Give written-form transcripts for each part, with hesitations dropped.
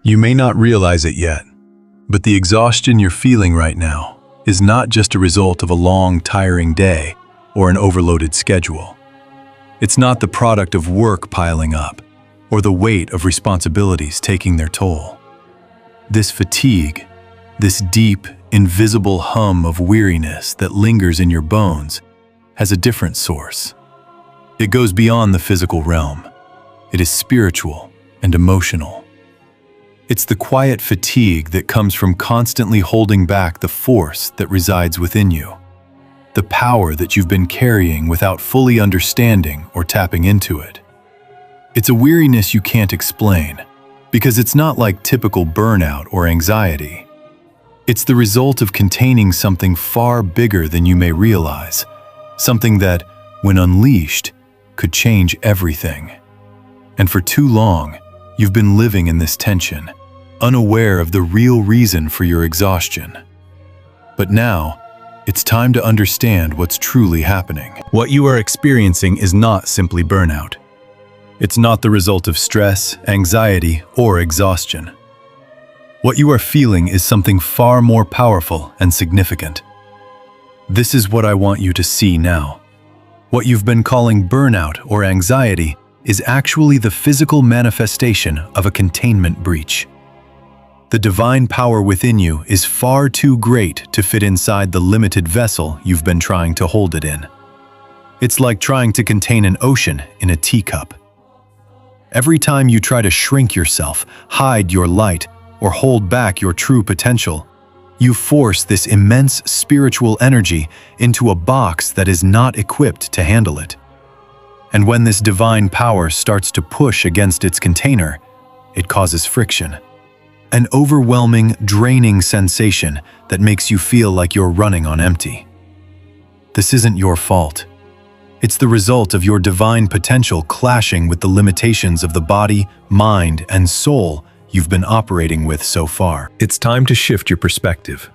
You may not realize it yet, but the exhaustion you're feeling right now is not just a result of a long, tiring day or an overloaded schedule. It's not the product of work piling up or the weight of responsibilities taking their toll. This fatigue, this deep, invisible hum of weariness that lingers in your bones, has a different source. It goes beyond the physical realm. It is spiritual and emotional. It's the quiet fatigue that comes from constantly holding back the force that resides within you, the power that you've been carrying without fully understanding or tapping into it. It's a weariness you can't explain, because it's not like typical burnout or anxiety. It's the result of containing something far bigger than you may realize, something that, when unleashed, could change everything. And for too long, you've been living in this tension, unaware of the real reason for your exhaustion. But now, it's time to understand what's truly happening. What you are experiencing is not simply burnout. It's not the result of stress, anxiety, or exhaustion. What you are feeling is something far more powerful and significant. This is what I want you to see now. What you've been calling burnout or anxiety is actually the physical manifestation of a containment breach. The divine power within you is far too great to fit inside the limited vessel you've been trying to hold it in. It's like trying to contain an ocean in a teacup. Every time you try to shrink yourself, hide your light, or hold back your true potential, you force this immense spiritual energy into a box that is not equipped to handle it. And when this divine power starts to push against its container, it causes friction. An overwhelming, draining sensation that makes you feel like you're running on empty. This isn't your fault. It's the result of your divine potential clashing with the limitations of the body, mind, and soul you've been operating with so far. It's time to shift your perspective.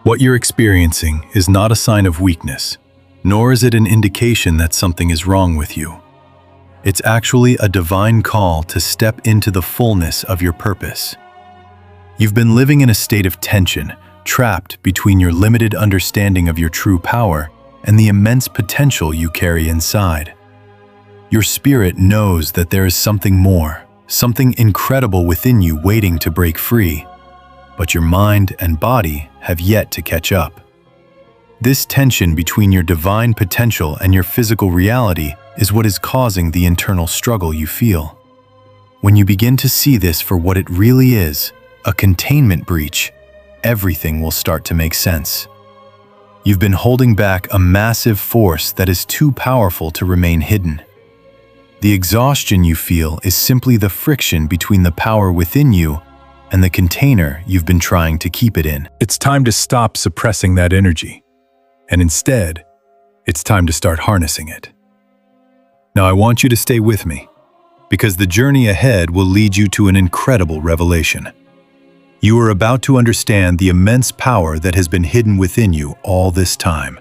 What you're experiencing is not a sign of weakness, nor is it an indication that something is wrong with you. It's actually a divine call to step into the fullness of your purpose. You've been living in a state of tension, trapped between your limited understanding of your true power and the immense potential you carry inside. Your spirit knows that there is something more, something incredible within you waiting to break free, but your mind and body have yet to catch up. This tension between your divine potential and your physical reality is what is causing the internal struggle you feel. When you begin to see this for what it really is, a containment breach, everything will start to make sense. You've been holding back a massive force that is too powerful to remain hidden. The exhaustion you feel is simply the friction between the power within you and the container you've been trying to keep it in. It's time to stop suppressing that energy, and instead, it's time to start harnessing it. Now I want you to stay with me, because the journey ahead will lead you to an incredible revelation. You are about to understand the immense power that has been hidden within you all this time.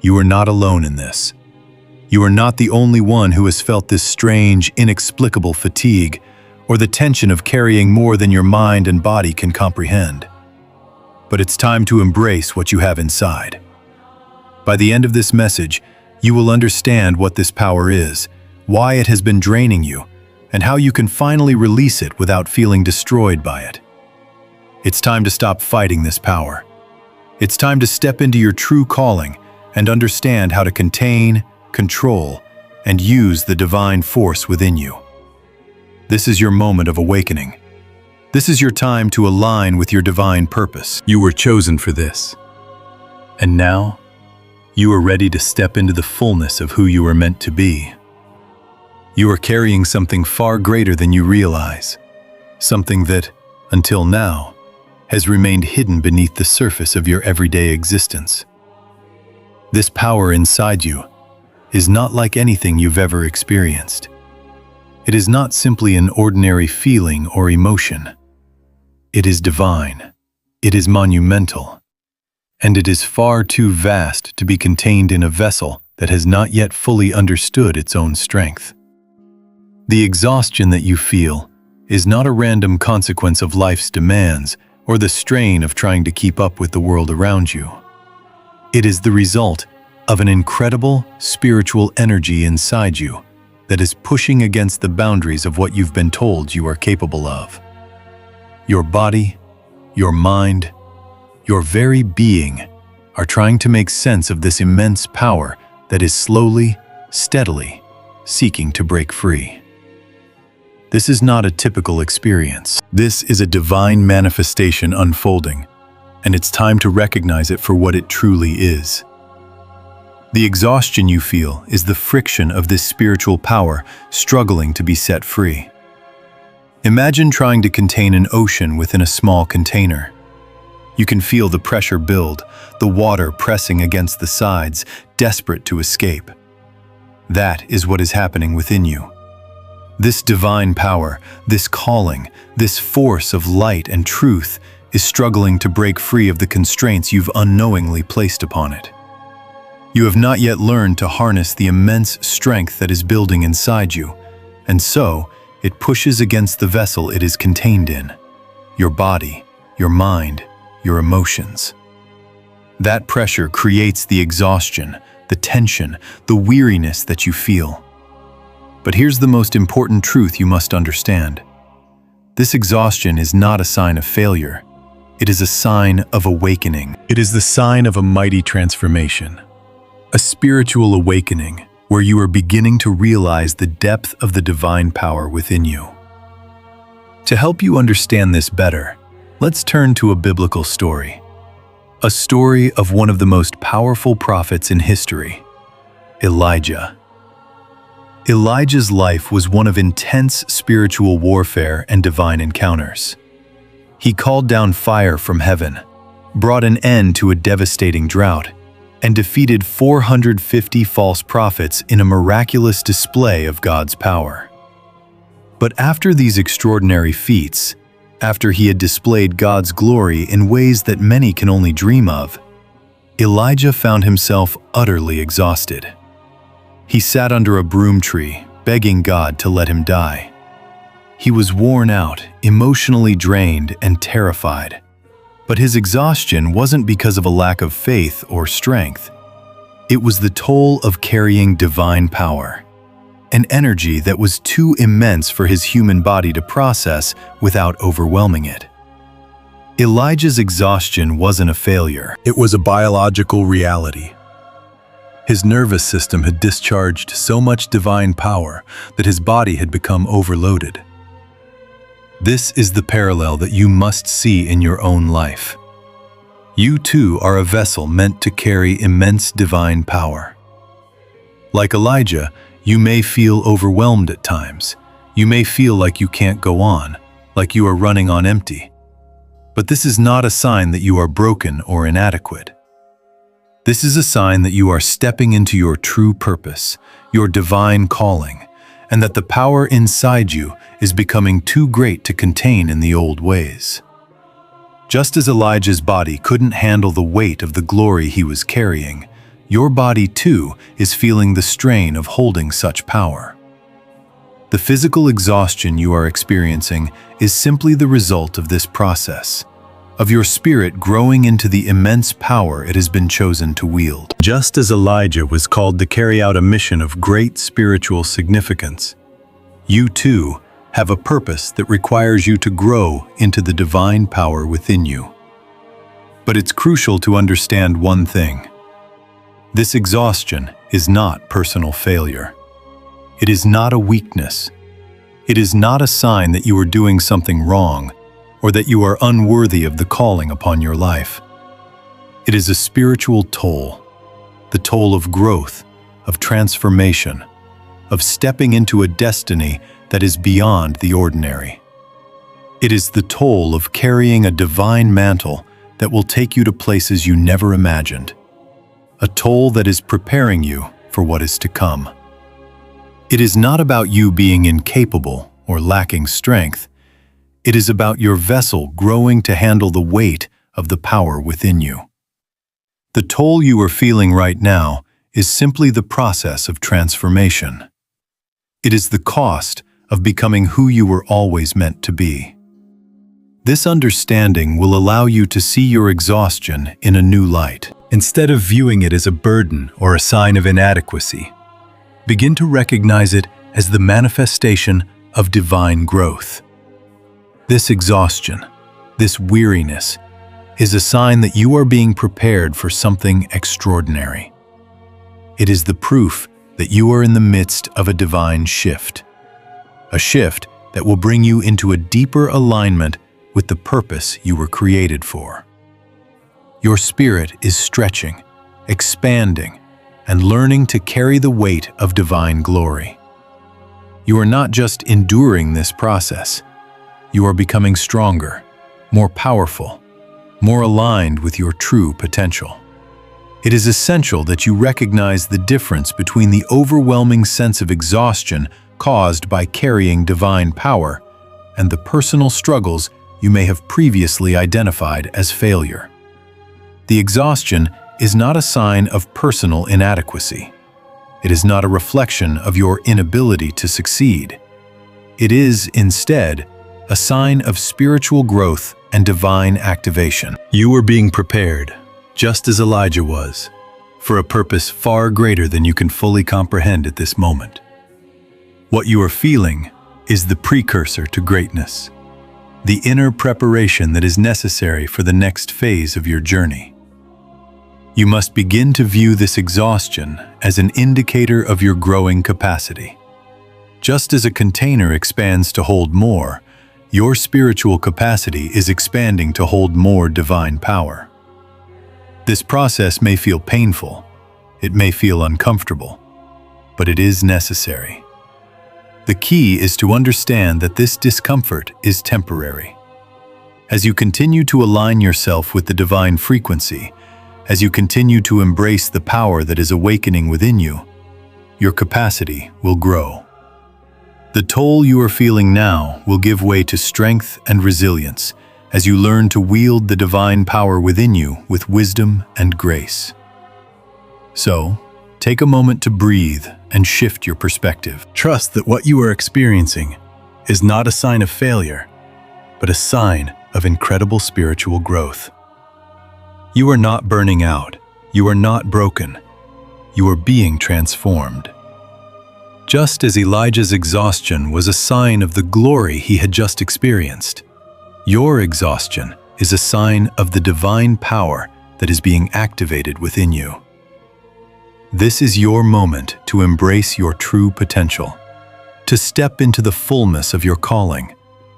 You are not alone in this. You are not the only one who has felt this strange, inexplicable fatigue or the tension of carrying more than your mind and body can comprehend. But it's time to embrace what you have inside. By the end of this message, you will understand what this power is, why it has been draining you, and how you can finally release it without feeling destroyed by it. It's time to stop fighting this power. It's time to step into your true calling and understand how to contain, control, and use the divine force within you. This is your moment of awakening. This is your time to align with your divine purpose. You were chosen for this. And now, you are ready to step into the fullness of who you are meant to be. You are carrying something far greater than you realize, something that, until now, has remained hidden beneath the surface of your everyday existence. This power inside you is not like anything you've ever experienced. It is not simply an ordinary feeling or emotion. It is divine. It is monumental. And it is far too vast to be contained in a vessel that has not yet fully understood its own strength. The exhaustion that you feel is not a random consequence of life's demands or the strain of trying to keep up with the world around you. It is the result of an incredible spiritual energy inside you that is pushing against the boundaries of what you've been told you are capable of. Your body, your mind, your very being are trying to make sense of this immense power that is slowly, steadily seeking to break free. This is not a typical experience. This is a divine manifestation unfolding, and it's time to recognize it for what it truly is. The exhaustion you feel is the friction of this spiritual power struggling to be set free. Imagine trying to contain an ocean within a small container. You can feel the pressure build, the water pressing against the sides, desperate to escape. That is what is happening within you. This divine power, this calling, this force of light and truth is struggling to break free of the constraints you've unknowingly placed upon it. You have not yet learned to harness the immense strength that is building inside you, and so it pushes against the vessel it is contained in, your body, your mind, your emotions. That pressure creates the exhaustion, the tension, the weariness that you feel. But here's the most important truth you must understand. This exhaustion is not a sign of failure. It is a sign of awakening. It is the sign of a mighty transformation. A spiritual awakening where you are beginning to realize the depth of the divine power within you. To help you understand this better, let's turn to a biblical story. A story of one of the most powerful prophets in history, Elijah. Elijah's life was one of intense spiritual warfare and divine encounters. He called down fire from heaven, brought an end to a devastating drought, and defeated 450 false prophets in a miraculous display of God's power. But after these extraordinary feats, after he had displayed God's glory in ways that many can only dream of, Elijah found himself utterly exhausted. He sat under a broom tree, begging God to let him die. He was worn out, emotionally drained, and terrified. But his exhaustion wasn't because of a lack of faith or strength. It was the toll of carrying divine power, an energy that was too immense for his human body to process without overwhelming it. Elijah's exhaustion wasn't a failure. It was a biological reality. His nervous system had discharged so much divine power that his body had become overloaded. This is the parallel that you must see in your own life. You too are a vessel meant to carry immense divine power. Like Elijah, you may feel overwhelmed at times. You may feel like you can't go on, like you are running on empty. But this is not a sign that you are broken or inadequate. This is a sign that you are stepping into your true purpose, your divine calling, and that the power inside you is becoming too great to contain in the old ways. Just as Elijah's body couldn't handle the weight of the glory he was carrying, your body too is feeling the strain of holding such power. The physical exhaustion you are experiencing is simply the result of this process, of your spirit growing into the immense power it has been chosen to wield. Just as Elijah was called to carry out a mission of great spiritual significance, you too have a purpose that requires you to grow into the divine power within you. But it's crucial to understand one thing. This exhaustion is not personal failure. It is not a weakness. It is not a sign that you are doing something wrong or that you are unworthy of the calling upon your life. It is a spiritual toll, the toll of growth, of transformation, of stepping into a destiny that is beyond the ordinary. It is the toll of carrying a divine mantle that will take you to places you never imagined, a toll that is preparing you for what is to come. It is not about you being incapable or lacking strength. It is about your vessel growing to handle the weight of the power within you. The toll you are feeling right now is simply the process of transformation. It is the cost of becoming who you were always meant to be. This understanding will allow you to see your exhaustion in a new light. Instead of viewing it as a burden or a sign of inadequacy, begin to recognize it as the manifestation of divine growth. This exhaustion, this weariness, is a sign that you are being prepared for something extraordinary. It is the proof that you are in the midst of a divine shift, a shift that will bring you into a deeper alignment with the purpose you were created for. Your spirit is stretching, expanding, and learning to carry the weight of divine glory. You are not just enduring this process, you are becoming stronger, more powerful, more aligned with your true potential. It is essential that you recognize the difference between the overwhelming sense of exhaustion caused by carrying divine power and the personal struggles you may have previously identified as failure. The exhaustion is not a sign of personal inadequacy. It is not a reflection of your inability to succeed. It is, instead, a sign of spiritual growth and divine activation. You are being prepared, just as Elijah was, for a purpose far greater than you can fully comprehend at this moment. What you are feeling is the precursor to greatness, the inner preparation that is necessary for the next phase of your journey. You must begin to view this exhaustion as an indicator of your growing capacity. Just as a container expands to hold more, your spiritual capacity is expanding to hold more divine power. This process may feel painful, it may feel uncomfortable, but it is necessary. The key is to understand that this discomfort is temporary. As you continue to align yourself with the divine frequency, as you continue to embrace the power that is awakening within you, your capacity will grow. The toll you are feeling now will give way to strength and resilience as you learn to wield the divine power within you with wisdom and grace. So, take a moment to breathe and shift your perspective. Trust that what you are experiencing is not a sign of failure, but a sign of incredible spiritual growth. You are not burning out. You are not broken. You are being transformed. Just as Elijah's exhaustion was a sign of the glory he had just experienced, your exhaustion is a sign of the divine power that is being activated within you. This is your moment to embrace your true potential, to step into the fullness of your calling,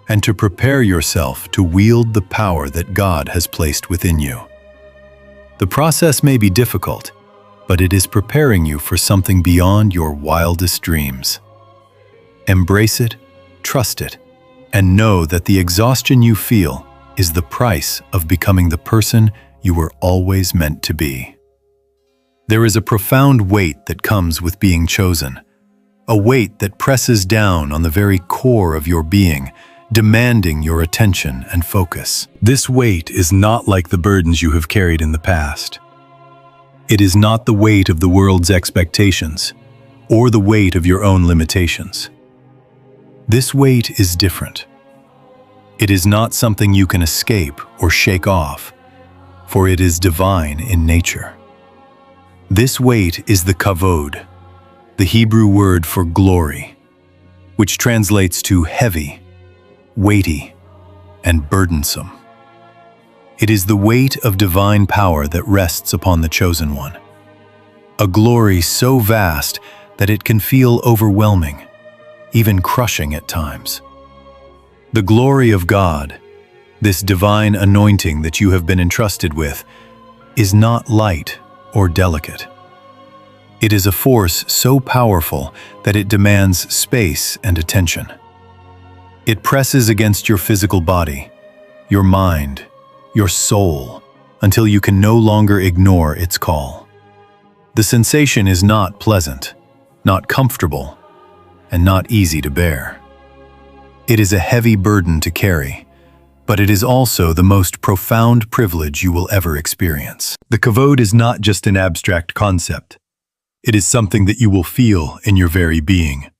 and to prepare yourself to wield the power that God has placed within you. The process may be difficult, but it is preparing you for something beyond your wildest dreams. Embrace it, trust it, and know that the exhaustion you feel is the price of becoming the person you were always meant to be. There is a profound weight that comes with being chosen, a weight that presses down on the very core of your being, demanding your attention and focus. This weight is not like the burdens you have carried in the past. It is not the weight of the world's expectations or the weight of your own limitations. This weight is different. It is not something you can escape or shake off, for it is divine in nature. This weight is the kavod, the Hebrew word for glory, which translates to heavy, weighty, and burdensome. It is the weight of divine power that rests upon the chosen one, a glory so vast that it can feel overwhelming, even crushing at times. The glory of God, this divine anointing that you have been entrusted with, is not light or delicate. It is a force so powerful that it demands space and attention. It presses against your physical body, your mind, your soul, until you can no longer ignore its call. The sensation is not pleasant, not comfortable, and not easy to bear. It is a heavy burden to carry, but it is also the most profound privilege you will ever experience. The kavod is not just an abstract concept. It is something that you will feel in your very being.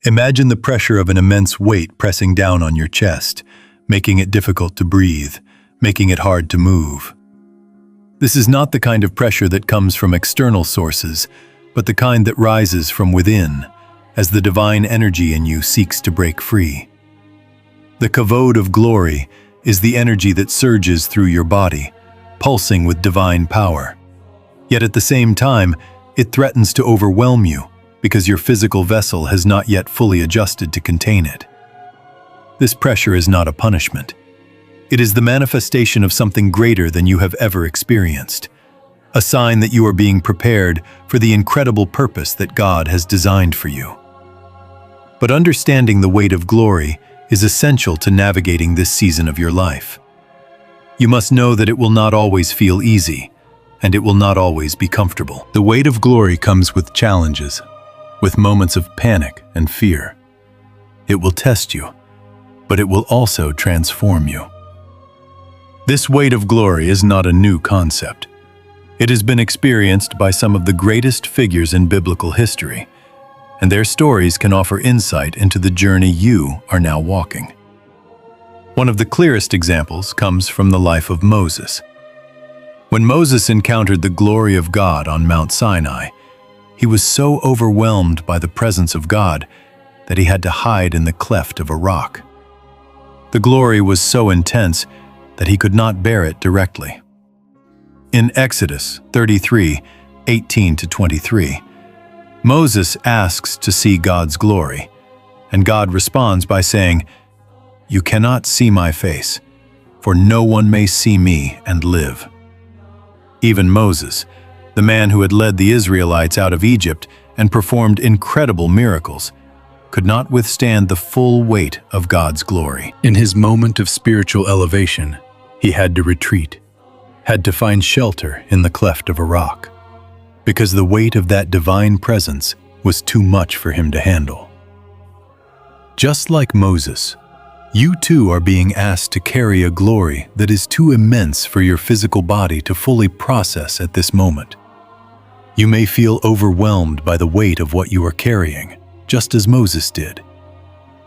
Imagine the pressure of an immense weight pressing down on your chest, making it difficult to breathe, making it hard to move. This is not the kind of pressure that comes from external sources, but the kind that rises from within, as the divine energy in you seeks to break free. The kavod of glory is the energy that surges through your body, pulsing with divine power. Yet at the same time, it threatens to overwhelm you because your physical vessel has not yet fully adjusted to contain it. This pressure is not a punishment. It is the manifestation of something greater than you have ever experienced, a sign that you are being prepared for the incredible purpose that God has designed for you. But understanding the weight of glory is essential to navigating this season of your life. You must know that it will not always feel easy, and it will not always be comfortable. The weight of glory comes with challenges, with moments of panic and fear. It will test you, but it will also transform you. This weight of glory is not a new concept. It has been experienced by some of the greatest figures in biblical history, and their stories can offer insight into the journey you are now walking. One of the clearest examples comes from the life of Moses. When Moses encountered the glory of God on Mount Sinai, he was so overwhelmed by the presence of God that he had to hide in the cleft of a rock. The glory was so intense that he could not bear it directly. In Exodus 33:18-23, Moses asks to see God's glory, and God responds by saying, "You cannot see my face, for no one may see me and live." Even Moses, the man who had led the Israelites out of Egypt and performed incredible miracles, could not withstand the full weight of God's glory. In his moment of spiritual elevation, he had to retreat, had to find shelter in the cleft of a rock, because the weight of that divine presence was too much for him to handle. Just like Moses, you too are being asked to carry a glory that is too immense for your physical body to fully process at this moment. You may feel overwhelmed by the weight of what you are carrying, just as Moses did.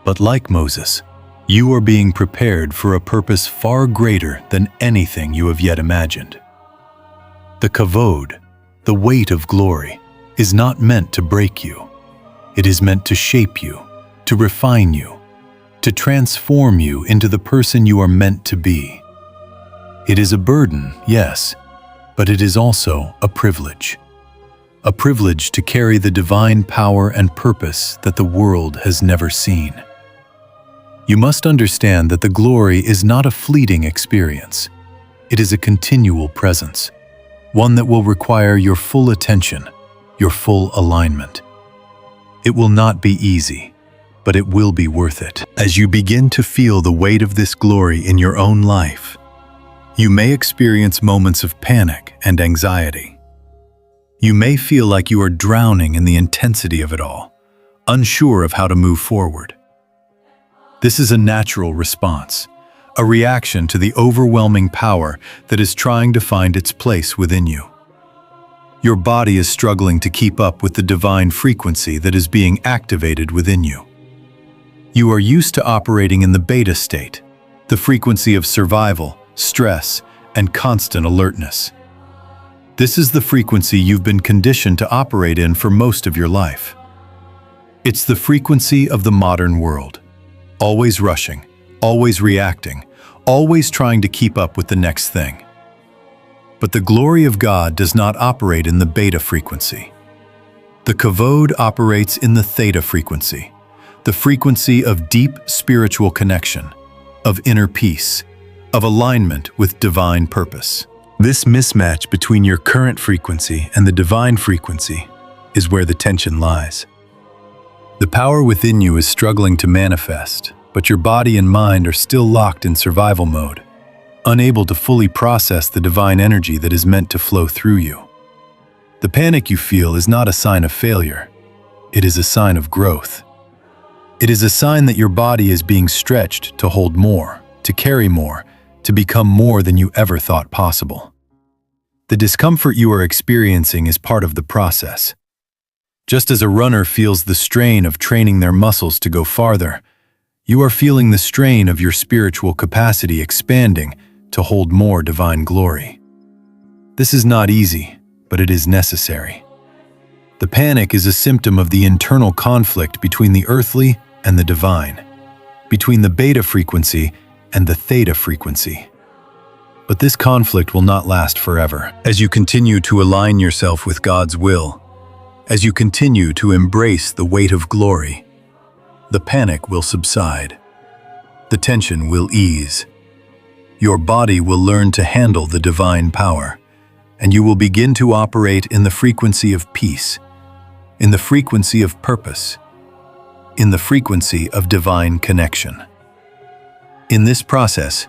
But like Moses, you are being prepared for a purpose far greater than anything you have yet imagined. The kavod, the weight of glory, is not meant to break you. It is meant to shape you, to refine you, to transform you into the person you are meant to be. It is a burden, yes, but it is also a privilege. A privilege to carry the divine power and purpose that the world has never seen. You must understand that the glory is not a fleeting experience. It is a continual presence, one that will require your full attention, your full alignment. It will not be easy, but it will be worth it. As you begin to feel the weight of this glory in your own life, you may experience moments of panic and anxiety. You may feel like you are drowning in the intensity of it all, unsure of how to move forward. This is a natural response, a reaction to the overwhelming power that is trying to find its place within you. Your body is struggling to keep up with the divine frequency that is being activated within you. You are used to operating in the beta state, the frequency of survival, stress, and constant alertness. This is the frequency you've been conditioned to operate in for most of your life. It's the frequency of the modern world. Always rushing, always reacting, always trying to keep up with the next thing. But the glory of God does not operate in the beta frequency. The kavod operates in the theta frequency, the frequency of deep spiritual connection, of inner peace, of alignment with divine purpose. This mismatch between your current frequency and the divine frequency is where the tension lies. The power within you is struggling to manifest, but your body and mind are still locked in survival mode, unable to fully process the divine energy that is meant to flow through you. The panic you feel is not a sign of failure. It is a sign of growth. It is a sign that your body is being stretched to hold more, to carry more, to become more than you ever thought possible. The discomfort you are experiencing is part of the process. Just as a runner feels the strain of training their muscles to go farther, you are feeling the strain of your spiritual capacity expanding to hold more divine glory. This is not easy, but it is necessary. The panic is a symptom of the internal conflict between the earthly and the divine, between the beta frequency and the theta frequency. But this conflict will not last forever. As you continue to align yourself with God's will, as you continue to embrace the weight of glory, the panic will subside. The tension will ease. Your body will learn to handle the divine power, and you will begin to operate in the frequency of peace, in the frequency of purpose, in the frequency of divine connection. In this process,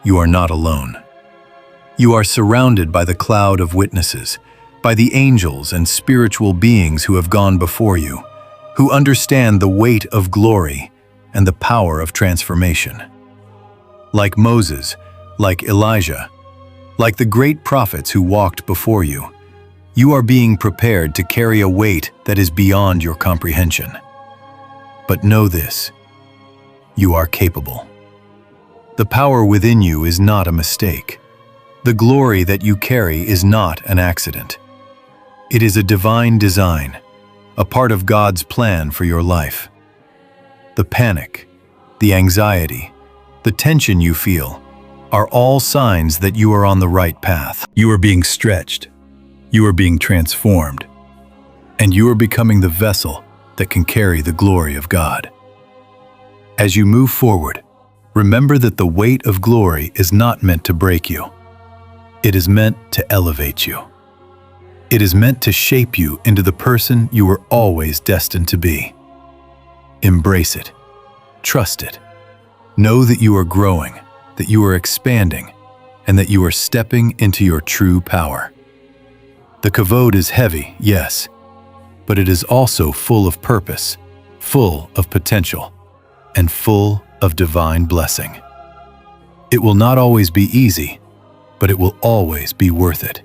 you are not alone. You are surrounded by the cloud of witnesses, by the angels and spiritual beings who have gone before you, who understand the weight of glory and the power of transformation. Like Moses, like Elijah, like the great prophets who walked before you, you are being prepared to carry a weight that is beyond your comprehension. But know this: you are capable. The power within you is not a mistake. The glory that you carry is not an accident. It is a divine design, a part of God's plan for your life. The panic, the anxiety, the tension you feel are all signs that you are on the right path. You are being stretched, you are being transformed, and you are becoming the vessel that can carry the glory of God. As you move forward, remember that the weight of glory is not meant to break you. It is meant to elevate you. It is meant to shape you into the person you were always destined to be. Embrace it. Trust it. Know that you are growing, that you are expanding, and that you are stepping into your true power. The kavod is heavy, yes, but it is also full of purpose, full of potential, and full of divine blessing. It will not always be easy, but it will always be worth it.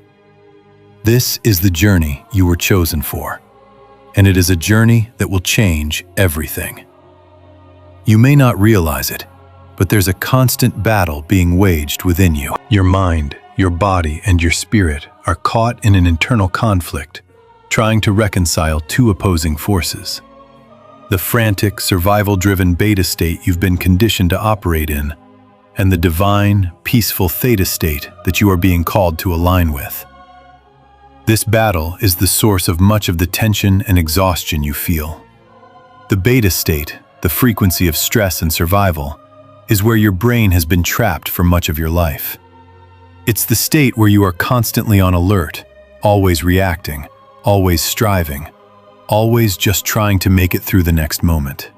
This is the journey you were chosen for, and it is a journey that will change everything. You may not realize it, but there's a constant battle being waged within you. Your mind, your body, and your spirit are caught in an internal conflict, trying to reconcile two opposing forces. The frantic, survival-driven beta state you've been conditioned to operate in, and the divine, peaceful theta state that you are being called to align with. This battle is the source of much of the tension and exhaustion you feel. The beta state, the frequency of stress and survival, is where your brain has been trapped for much of your life. It's the state where you are constantly on alert, always reacting, always striving, always just trying to make it through the next moment.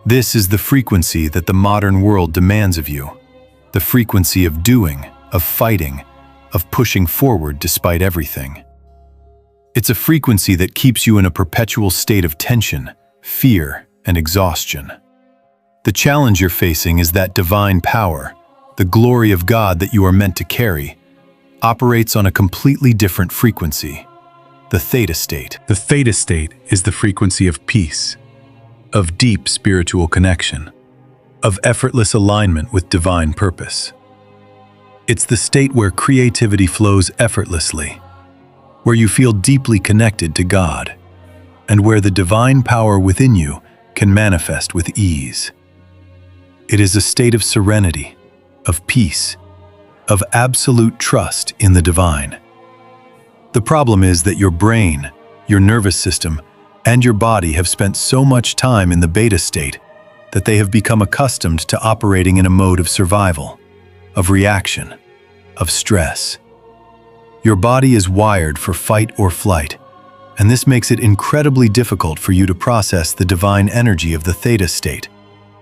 This is the frequency that the modern world demands of you, the frequency of doing, of fighting, of pushing forward despite everything. It's a frequency that keeps you in a perpetual state of tension, fear, and exhaustion. The challenge you're facing is that divine power, the glory of God that you are meant to carry, operates on a completely different frequency, the theta state. The theta state is the frequency of peace, of deep spiritual connection, of effortless alignment with divine purpose. It's the state where creativity flows effortlessly, where you feel deeply connected to God, and where the divine power within you can manifest with ease. It is a state of serenity, of peace, of absolute trust in the divine. The problem is that your brain, your nervous system, and your body have spent so much time in the beta state that they have become accustomed to operating in a mode of survival, of reaction, of stress. Your body is wired for fight or flight, and this makes it incredibly difficult for you to process the divine energy of the theta state,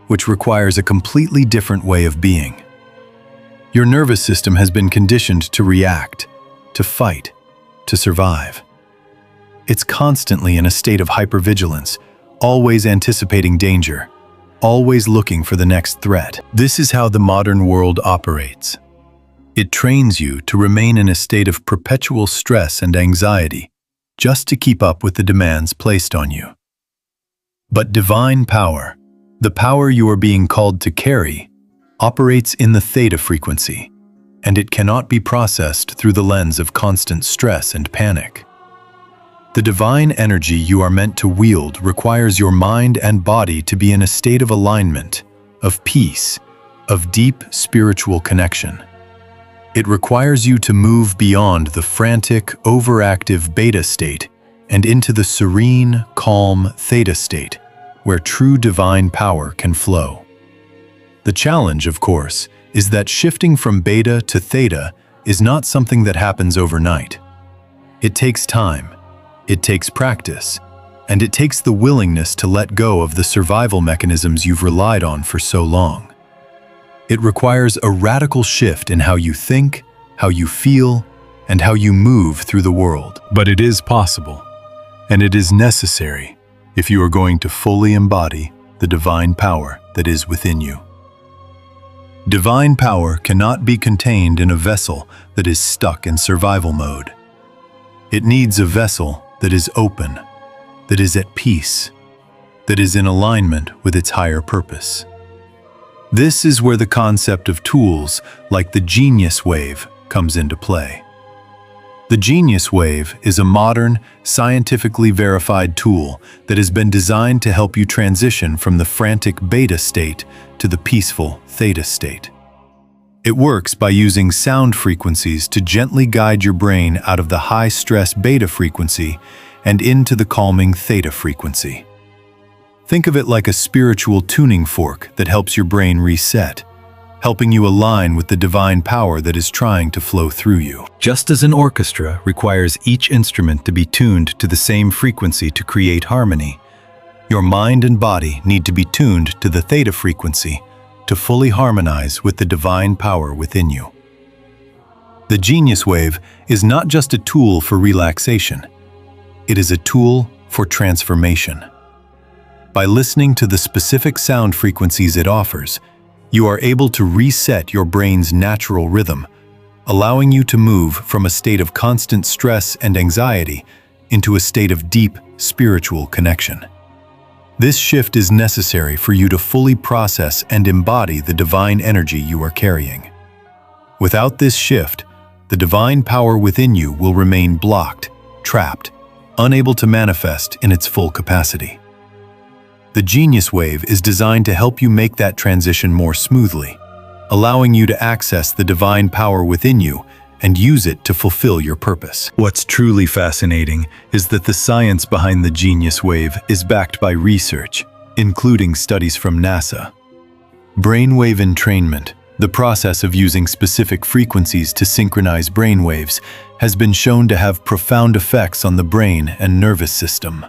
which requires a completely different way of being. Your nervous system has been conditioned to react, to fight, to survive. It's constantly in a state of hypervigilance, always anticipating danger, always looking for the next threat. This is how the modern world operates. It trains you to remain in a state of perpetual stress and anxiety, just to keep up with the demands placed on you. But divine power, the power you are being called to carry, operates in the theta frequency, and it cannot be processed through the lens of constant stress and panic. The divine energy you are meant to wield requires your mind and body to be in a state of alignment, of peace, of deep spiritual connection. It requires you to move beyond the frantic, overactive beta state and into the serene, calm theta state, where true divine power can flow. The challenge, of course, is that shifting from beta to theta is not something that happens overnight. It takes time, it takes practice, and it takes the willingness to let go of the survival mechanisms you've relied on for so long. It requires a radical shift in how you think, how you feel, and how you move through the world. But it is possible, and it is necessary if you are going to fully embody the divine power that is within you. Divine power cannot be contained in a vessel that is stuck in survival mode. It needs a vessel that is open, that is at peace, that is in alignment with its higher purpose. This is where the concept of tools like the genius wave comes into play. The genius wave is a modern, scientifically verified tool that has been designed to help you transition from the frantic beta state to the peaceful theta state. It works by using sound frequencies to gently guide your brain out of the high-stress beta frequency and into the calming theta frequency. Think of it like a spiritual tuning fork that helps your brain reset, helping you align with the divine power that is trying to flow through you. Just as an orchestra requires each instrument to be tuned to the same frequency to create harmony, your mind and body need to be tuned to the theta frequency to fully harmonize with the divine power within you. The genius wave is not just a tool for relaxation, it is a tool for transformation. By listening to the specific sound frequencies it offers, you are able to reset your brain's natural rhythm, allowing you to move from a state of constant stress and anxiety into a state of deep spiritual connection. This shift is necessary for you to fully process and embody the divine energy you are carrying. Without this shift, the divine power within you will remain blocked, trapped, unable to manifest in its full capacity. The genius wave is designed to help you make that transition more smoothly, allowing you to access the divine power within you and use it to fulfill your purpose. What's truly fascinating is that the science behind the genius wave is backed by research, including studies from NASA. Brainwave entrainment, the process of using specific frequencies to synchronize brainwaves, has been shown to have profound effects on the brain and nervous system.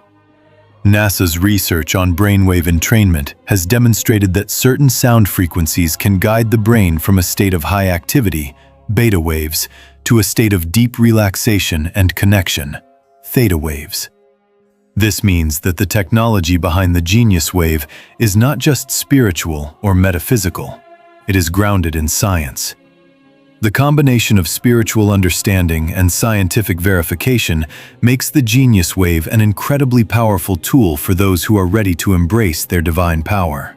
NASA's research on brainwave entrainment has demonstrated that certain sound frequencies can guide the brain from a state of high activity, beta waves, to a state of deep relaxation and connection, theta waves. This means that the technology behind the genius wave is not just spiritual or metaphysical, it is grounded in science. The combination of spiritual understanding and scientific verification makes the genius wave an incredibly powerful tool for those who are ready to embrace their divine power.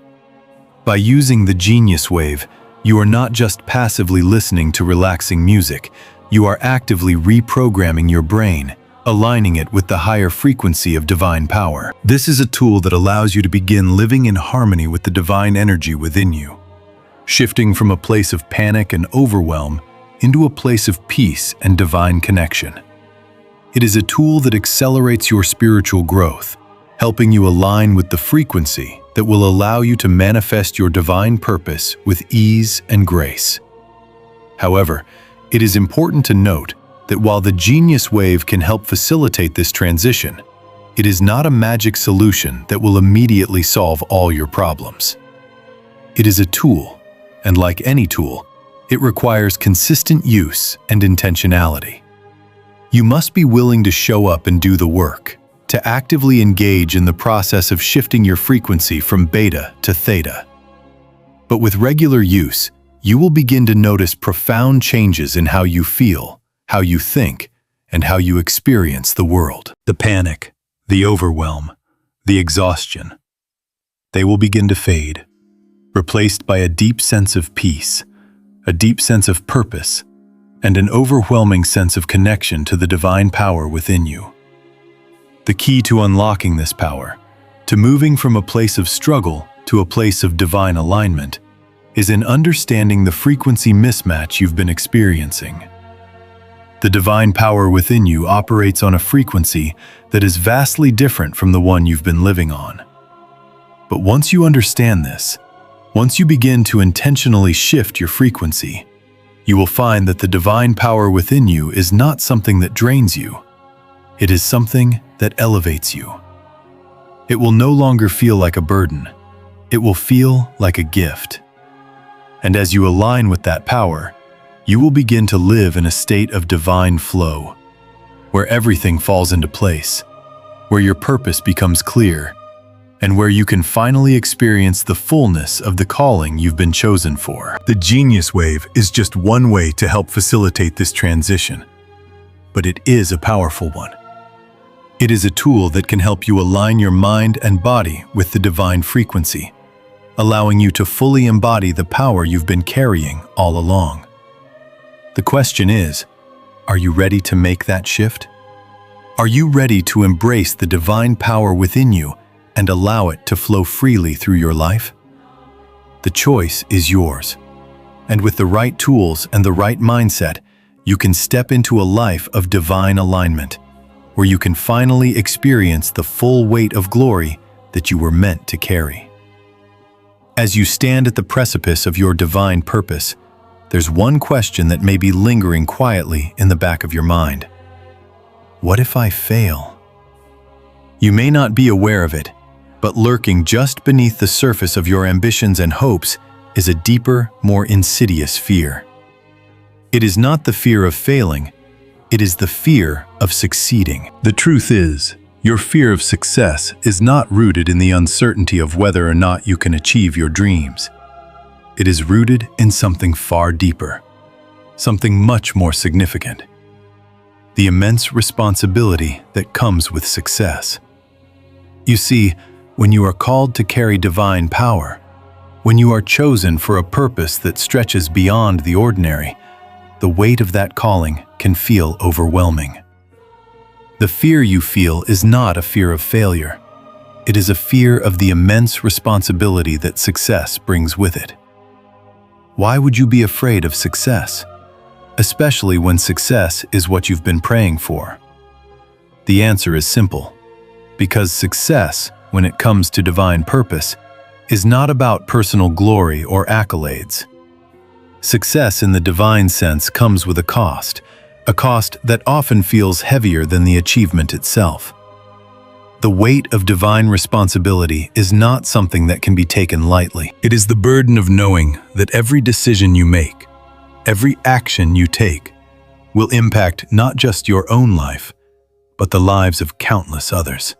By using the genius wave, you are not just passively listening to relaxing music, you are actively reprogramming your brain, aligning it with the higher frequency of divine power. This is a tool that allows you to begin living in harmony with the divine energy within you, shifting from a place of panic and overwhelm into a place of peace and divine connection. It is a tool that accelerates your spiritual growth, helping you align with the frequency that will allow you to manifest your divine purpose with ease and grace. However, it is important to note that while the genius wave can help facilitate this transition, it is not a magic solution that will immediately solve all your problems. It is a tool, and like any tool, it requires consistent use and intentionality. You must be willing to show up and do the work, to actively engage in the process of shifting your frequency from beta to theta. But with regular use, you will begin to notice profound changes in how you feel, how you think, and how you experience the world. The panic, the overwhelm, the exhaustion. They will begin to fade, replaced by a deep sense of peace, a deep sense of purpose, and an overwhelming sense of connection to the divine power within you. The key to unlocking this power, to moving from a place of struggle to a place of divine alignment, is in understanding the frequency mismatch you've been experiencing. The divine power within you operates on a frequency that is vastly different from the one you've been living on. But once you understand this, once you begin to intentionally shift your frequency, you will find that the divine power within you is not something that drains you. It is something that elevates you. It will no longer feel like a burden. It will feel like a gift. And as you align with that power, you will begin to live in a state of divine flow, where everything falls into place, where your purpose becomes clear, and where you can finally experience the fullness of the calling you've been chosen for. The Genius Wave is just one way to help facilitate this transition, but it is a powerful one. It is a tool that can help you align your mind and body with the divine frequency, allowing you to fully embody the power you've been carrying all along. The question is, are you ready to make that shift? Are you ready to embrace the divine power within you and allow it to flow freely through your life? The choice is yours. And with the right tools and the right mindset, you can step into a life of divine alignment, where you can finally experience the full weight of glory that you were meant to carry. As you stand at the precipice of your divine purpose, there's one question that may be lingering quietly in the back of your mind. What if I fail? You may not be aware of it, but lurking just beneath the surface of your ambitions and hopes is a deeper, more insidious fear. It is not the fear of failing, it is the fear of succeeding. The truth is, your fear of success is not rooted in the uncertainty of whether or not you can achieve your dreams. It is rooted in something far deeper, something much more significant: the immense responsibility that comes with success. You see, when you are called to carry divine power, when you are chosen for a purpose that stretches beyond the ordinary, the weight of that calling can feel overwhelming. The fear you feel is not a fear of failure. It is a fear of the immense responsibility that success brings with it. Why would you be afraid of success, especially when success is what you've been praying for? The answer is simple: because success, when it comes to divine purpose, is not about personal glory or accolades. Success in the divine sense comes with a cost that often feels heavier than the achievement itself. The weight of divine responsibility is not something that can be taken lightly. It is the burden of knowing that every decision you make, every action you take, will impact not just your own life, but the lives of countless others.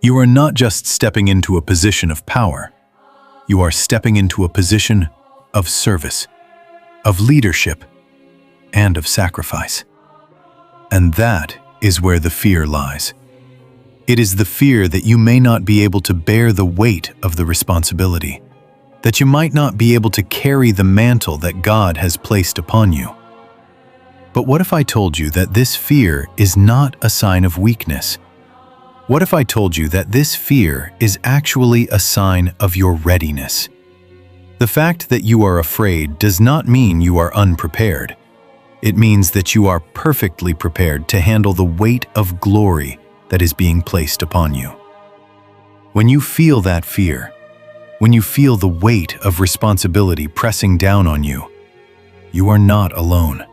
You are not just stepping into a position of power, you are stepping into a position of service, of leadership, and of sacrifice. And that is where the fear lies. It is the fear that you may not be able to bear the weight of the responsibility, that you might not be able to carry the mantle that God has placed upon you. But what if I told you that this fear is not a sign of weakness? What if I told you that this fear is actually a sign of your readiness? The fact that you are afraid does not mean you are unprepared. It means that you are perfectly prepared to handle the weight of glory that is being placed upon you. When you feel that fear, when you feel the weight of responsibility pressing down on you, you are not alone.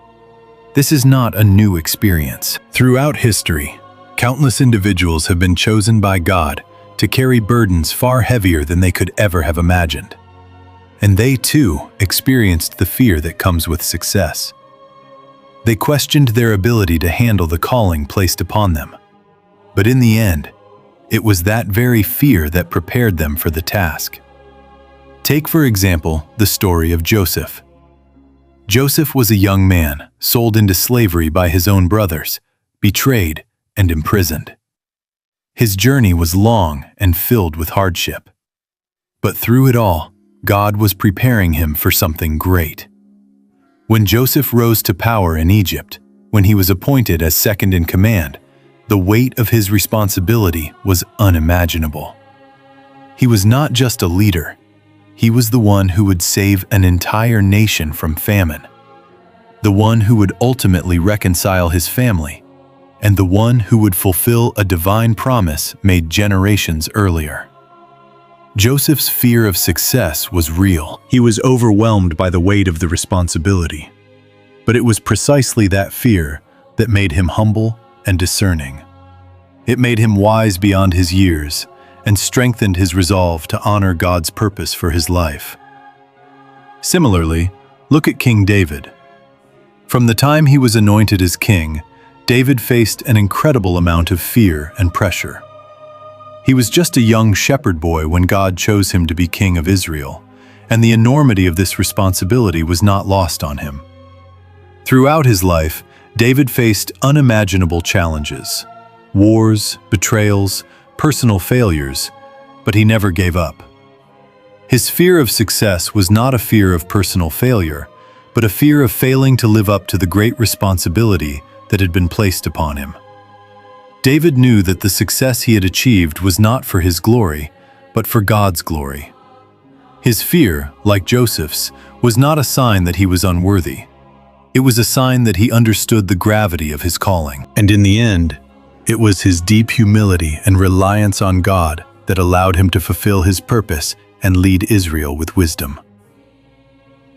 This is not a new experience. Throughout history, countless individuals have been chosen by God to carry burdens far heavier than they could ever have imagined. And they too experienced the fear that comes with success. They questioned their ability to handle the calling placed upon them. But in the end, it was that very fear that prepared them for the task. Take, for example, the story of Joseph. Joseph was a young man, sold into slavery by his own brothers, betrayed and imprisoned. His journey was long and filled with hardship. But through it all, God was preparing him for something great. When Joseph rose to power in Egypt, when he was appointed as second in command, the weight of his responsibility was unimaginable. He was not just a leader. He was the one who would save an entire nation from famine, the one who would ultimately reconcile his family, and the one who would fulfill a divine promise made generations earlier. Joseph's fear of success was real. He was overwhelmed by the weight of the responsibility. But it was precisely that fear that made him humble and discerning. It made him wise beyond his years and strengthened his resolve to honor God's purpose for his life. Similarly, look at King David. From the time he was anointed as king, David faced an incredible amount of fear and pressure. He was just a young shepherd boy when God chose him to be king of Israel, and the enormity of this responsibility was not lost on him. Throughout his life, David faced unimaginable challenges, wars, betrayals, personal failures, but he never gave up. His fear of success was not a fear of personal failure, but a fear of failing to live up to the great responsibility that had been placed upon him. David knew that the success he had achieved was not for his glory, but for God's glory. His fear, like Joseph's, was not a sign that he was unworthy. It was a sign that he understood the gravity of his calling. And in the end, it was his deep humility and reliance on God that allowed him to fulfill his purpose and lead Israel with wisdom.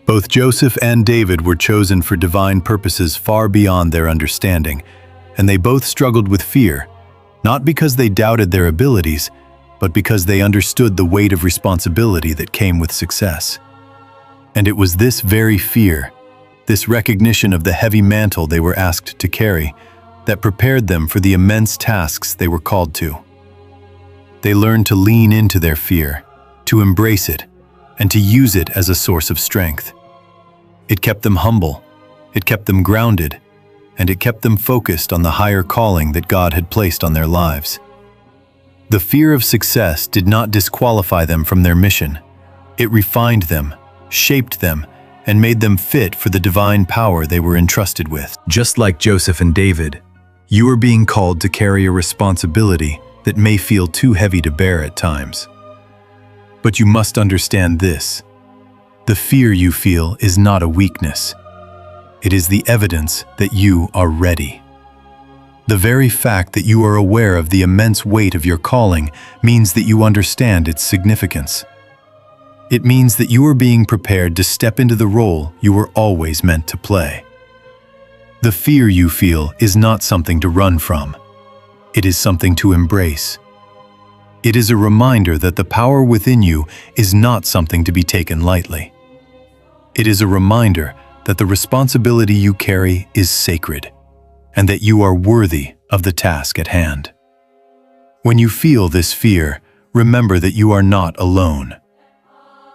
Both Joseph and David were chosen for divine purposes far beyond their understanding, and they both struggled with fear, not because they doubted their abilities, but because they understood the weight of responsibility that came with success. And it was this very fear, this recognition of the heavy mantle they were asked to carry, that prepared them for the immense tasks they were called to. They learned to lean into their fear, to embrace it, and to use it as a source of strength. It kept them humble, it kept them grounded, and it kept them focused on the higher calling that God had placed on their lives. The fear of success did not disqualify them from their mission. It refined them, shaped them, and made them fit for the divine power they were entrusted with. Just like Joseph and David, you are being called to carry a responsibility that may feel too heavy to bear at times. But you must understand this: the fear you feel is not a weakness. It is the evidence that you are ready. The very fact that you are aware of the immense weight of your calling means that you understand its significance. It means that you are being prepared to step into the role you were always meant to play. The fear you feel is not something to run from. It is something to embrace. It is a reminder that the power within you is not something to be taken lightly. It is a reminder that the responsibility you carry is sacred, and that you are worthy of the task at hand. When you feel this fear, remember that you are not alone.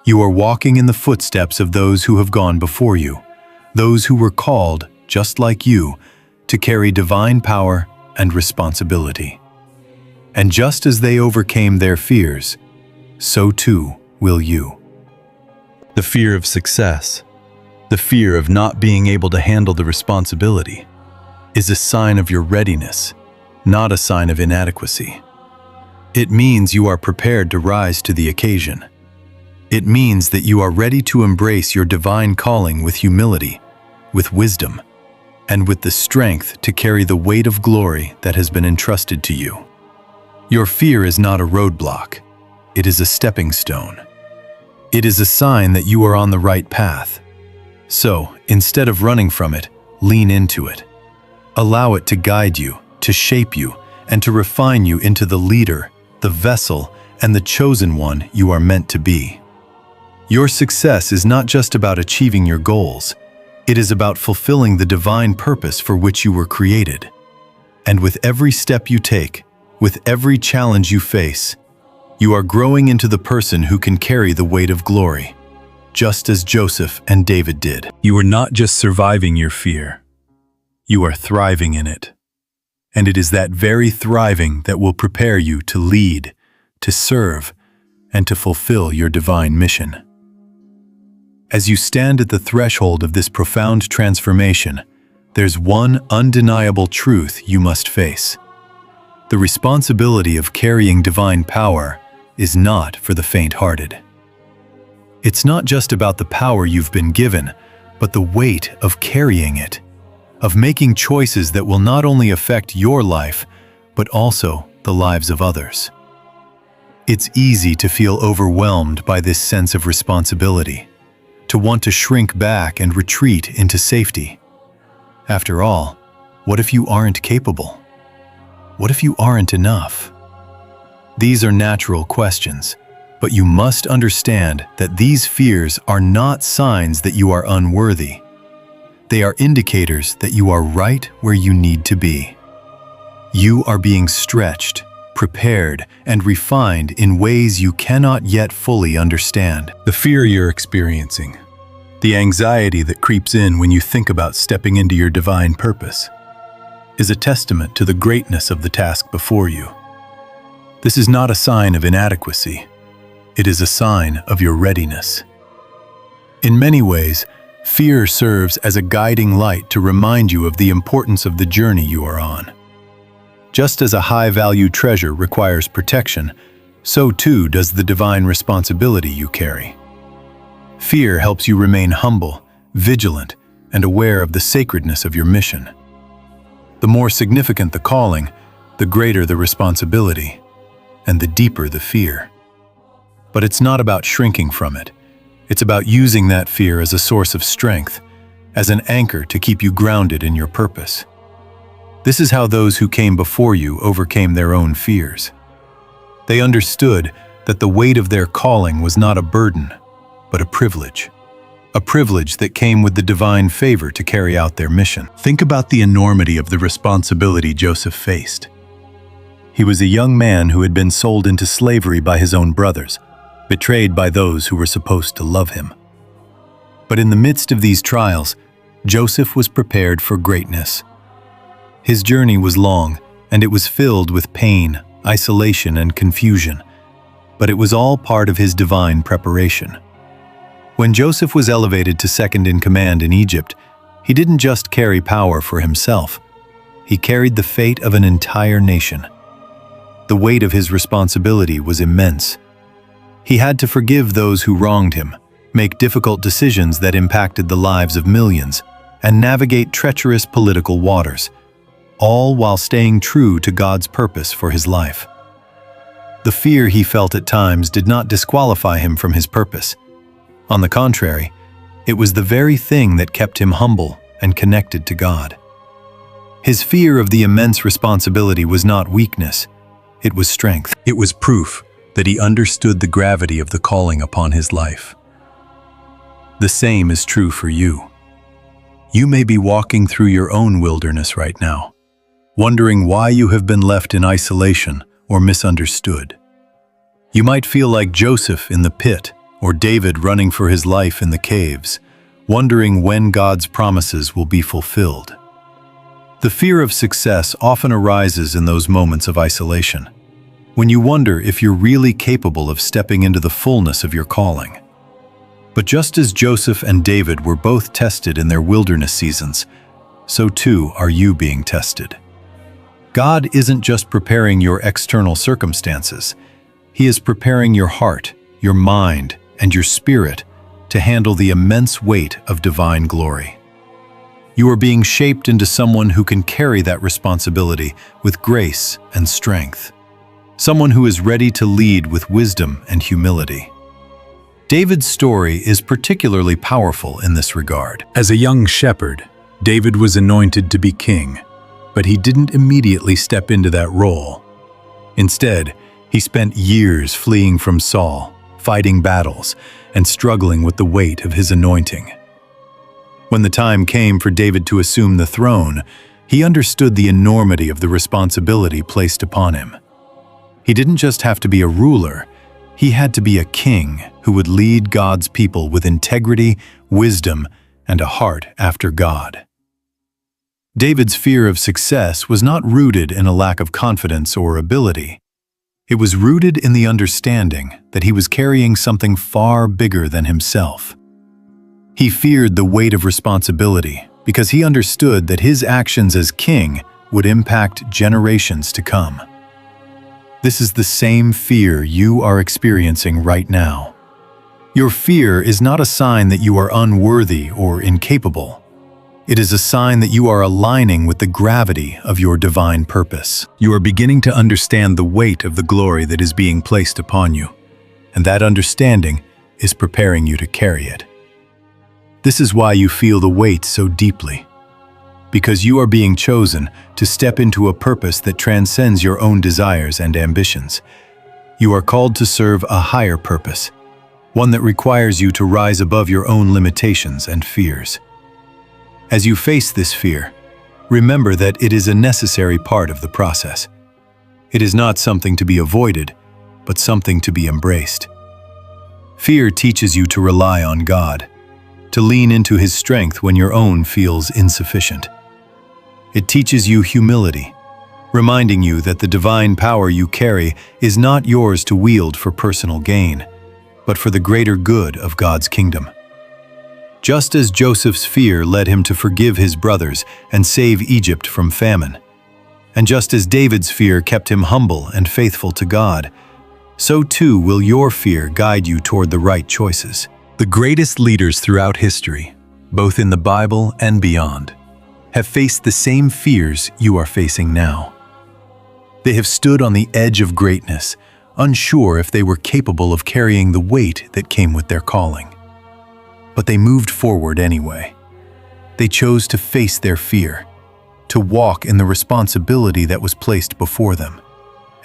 You are walking in the footsteps of those who have gone before you, those who were called, just like you, to carry divine power and responsibility. And just as they overcame their fears, so too will you. The fear of success, the fear of not being able to handle the responsibility, is a sign of your readiness, not a sign of inadequacy. It means you are prepared to rise to the occasion. It means that you are ready to embrace your divine calling with humility, with wisdom, and with the strength to carry the weight of glory that has been entrusted to you. Your fear is not a roadblock. It is a stepping stone. It is a sign that you are on the right path. So, instead of running from it, lean into it. Allow it to guide you, to shape you, and to refine you into the leader, the vessel, and the chosen one you are meant to be. Your success is not just about achieving your goals. It is about fulfilling the divine purpose for which you were created. And with every step you take, with every challenge you face, you are growing into the person who can carry the weight of glory, just as Joseph and David did. You are not just surviving your fear. You are thriving in it. And it is that very thriving that will prepare you to lead, to serve, and to fulfill your divine mission. As you stand at the threshold of this profound transformation, there's one undeniable truth you must face. The responsibility of carrying divine power is not for the faint-hearted. It's not just about the power you've been given, but the weight of carrying it, of making choices that will not only affect your life, but also the lives of others. It's easy to feel overwhelmed by this sense of responsibility, to want to shrink back and retreat into safety. After all, what if you aren't capable? What if you aren't enough? These are natural questions, but you must understand that these fears are not signs that you are unworthy. They are indicators that you are right where you need to be. You are being stretched, prepared, and refined in ways you cannot yet fully understand. The fear you're experiencing, the anxiety that creeps in when you think about stepping into your divine purpose, is a testament to the greatness of the task before you. This is not a sign of inadequacy. It is a sign of your readiness. In many ways, fear serves as a guiding light to remind you of the importance of the journey you are on. Just as a high-value treasure requires protection, so too does the divine responsibility you carry. Fear helps you remain humble, vigilant, and aware of the sacredness of your mission. The more significant the calling, the greater the responsibility, and the deeper the fear. But it's not about shrinking from it. It's about using that fear as a source of strength, as an anchor to keep you grounded in your purpose. This is how those who came before you overcame their own fears. They understood that the weight of their calling was not a burden, but a privilege that came with the divine favor to carry out their mission. Think about the enormity of the responsibility Joseph faced. He was a young man who had been sold into slavery by his own brothers, betrayed by those who were supposed to love him. But in the midst of these trials, Joseph was prepared for greatness. His journey was long, and it was filled with pain, isolation, and confusion, but it was all part of his divine preparation. When Joseph was elevated to second in command in Egypt, he didn't just carry power for himself. He carried the fate of an entire nation. The weight of his responsibility was immense. He had to forgive those who wronged him, make difficult decisions that impacted the lives of millions, and navigate treacherous political waters, all while staying true to God's purpose for his life. The fear he felt at times did not disqualify him from his purpose. On the contrary, it was the very thing that kept him humble and connected to God. His fear of the immense responsibility was not weakness, it was strength. It was proof that he understood the gravity of the calling upon his life. The same is true for you. You may be walking through your own wilderness right now, wondering why you have been left in isolation or misunderstood. You might feel like Joseph in the pit or David running for his life in the caves, wondering when God's promises will be fulfilled. The fear of success often arises in those moments of isolation, when you wonder if you're really capable of stepping into the fullness of your calling. But just as Joseph and David were both tested in their wilderness seasons, so too are you being tested. God isn't just preparing your external circumstances. He is preparing your heart, your mind, and your spirit to handle the immense weight of divine glory. You are being shaped into someone who can carry that responsibility with grace and strength. Someone who is ready to lead with wisdom and humility. David's story is particularly powerful in this regard. As a young shepherd, David was anointed to be king, but he didn't immediately step into that role. Instead, he spent years fleeing from Saul, fighting battles, and struggling with the weight of his anointing. When the time came for David to assume the throne, he understood the enormity of the responsibility placed upon him. He didn't just have to be a ruler, He had to be a king who would lead God's people with integrity, wisdom, and a heart after God. David's fear of success was not rooted in a lack of confidence or ability. It was rooted in the understanding that he was carrying something far bigger than himself. He feared the weight of responsibility because he understood that his actions as king would impact generations to come. This is the same fear you are experiencing right now. Your fear is not a sign that you are unworthy or incapable. It is a sign that you are aligning with the gravity of your divine purpose. You are beginning to understand the weight of the glory that is being placed upon you, and that understanding is preparing you to carry it. This is why you feel the weight so deeply, because you are being chosen to step into a purpose that transcends your own desires and ambitions. You are called to serve a higher purpose, one that requires you to rise above your own limitations and fears. As you face this fear, remember that it is a necessary part of the process. It is not something to be avoided, but something to be embraced. Fear teaches you to rely on God, to lean into His strength when your own feels insufficient. It teaches you humility, reminding you that the divine power you carry is not yours to wield for personal gain, but for the greater good of God's kingdom. Just as Joseph's fear led him to forgive his brothers and save Egypt from famine, and just as David's fear kept him humble and faithful to God, so too will your fear guide you toward the right choices. The greatest leaders throughout history, both in the Bible and beyond, have faced the same fears you are facing now. They have stood on the edge of greatness, unsure if they were capable of carrying the weight that came with their calling. But they moved forward anyway. They chose to face their fear, to walk in the responsibility that was placed before them,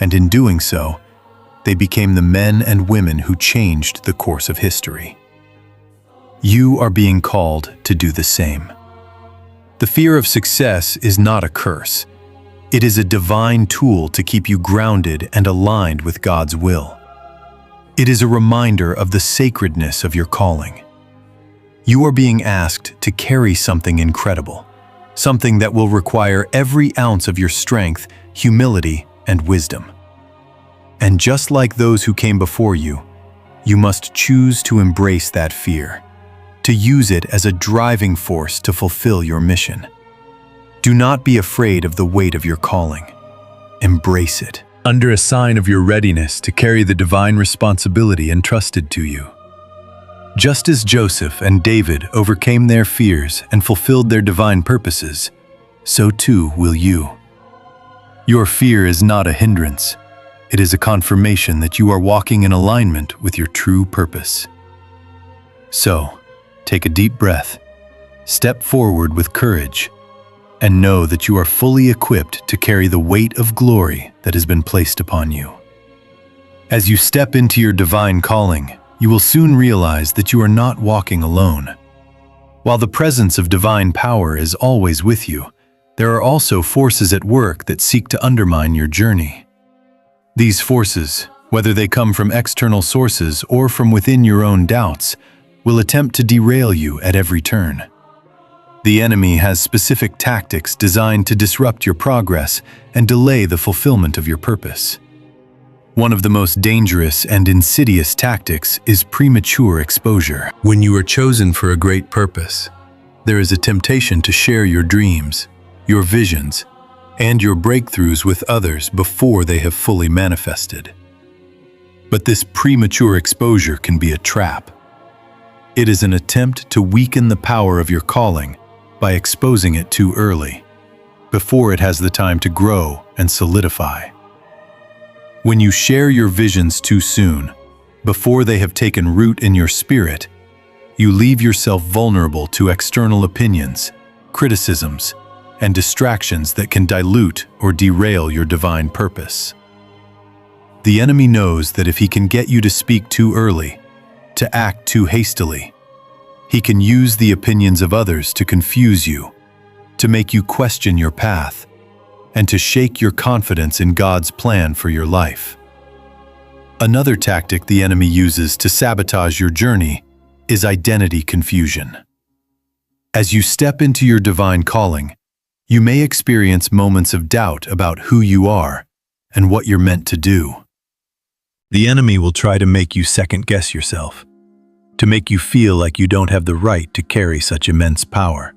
and in doing so, they became the men and women who changed the course of history. You are being called to do the same. The fear of success is not a curse. It is a divine tool to keep you grounded and aligned with God's will. It is a reminder of the sacredness of your calling. You are being asked to carry something incredible, something that will require every ounce of your strength, humility, and wisdom. And just like those who came before you, you must choose to embrace that fear, to use it as a driving force to fulfill your mission. Do not be afraid of the weight of your calling. Embrace it, under a sign of your readiness to carry the divine responsibility entrusted to you. Just as Joseph and David overcame their fears and fulfilled their divine purposes, so too will you. Your fear is not a hindrance. It is a confirmation that you are walking in alignment with your true purpose. So, take a deep breath, step forward with courage, and know that you are fully equipped to carry the weight of glory that has been placed upon you. As you step into your divine calling, you will soon realize that you are not walking alone. While the presence of divine power is always with you, there are also forces at work that seek to undermine your journey. These forces, whether they come from external sources or from within your own doubts, will attempt to derail you at every turn. The enemy has specific tactics designed to disrupt your progress and delay the fulfillment of your purpose. One of the most dangerous and insidious tactics is premature exposure. When you are chosen for a great purpose, there is a temptation to share your dreams, your visions, and your breakthroughs with others before they have fully manifested. But this premature exposure can be a trap. It is an attempt to weaken the power of your calling by exposing it too early, before it has the time to grow and solidify. When you share your visions too soon, before they have taken root in your spirit, you leave yourself vulnerable to external opinions, criticisms, and distractions that can dilute or derail your divine purpose. The enemy knows that if he can get you to speak too early, to act too hastily, he can use the opinions of others to confuse you, to make you question your path, and to shake your confidence in God's plan for your life. Another tactic the enemy uses to sabotage your journey is identity confusion. As you step into your divine calling, you may experience moments of doubt about who you are and what you're meant to do. The enemy will try to make you second-guess yourself, to make you feel like you don't have the right to carry such immense power,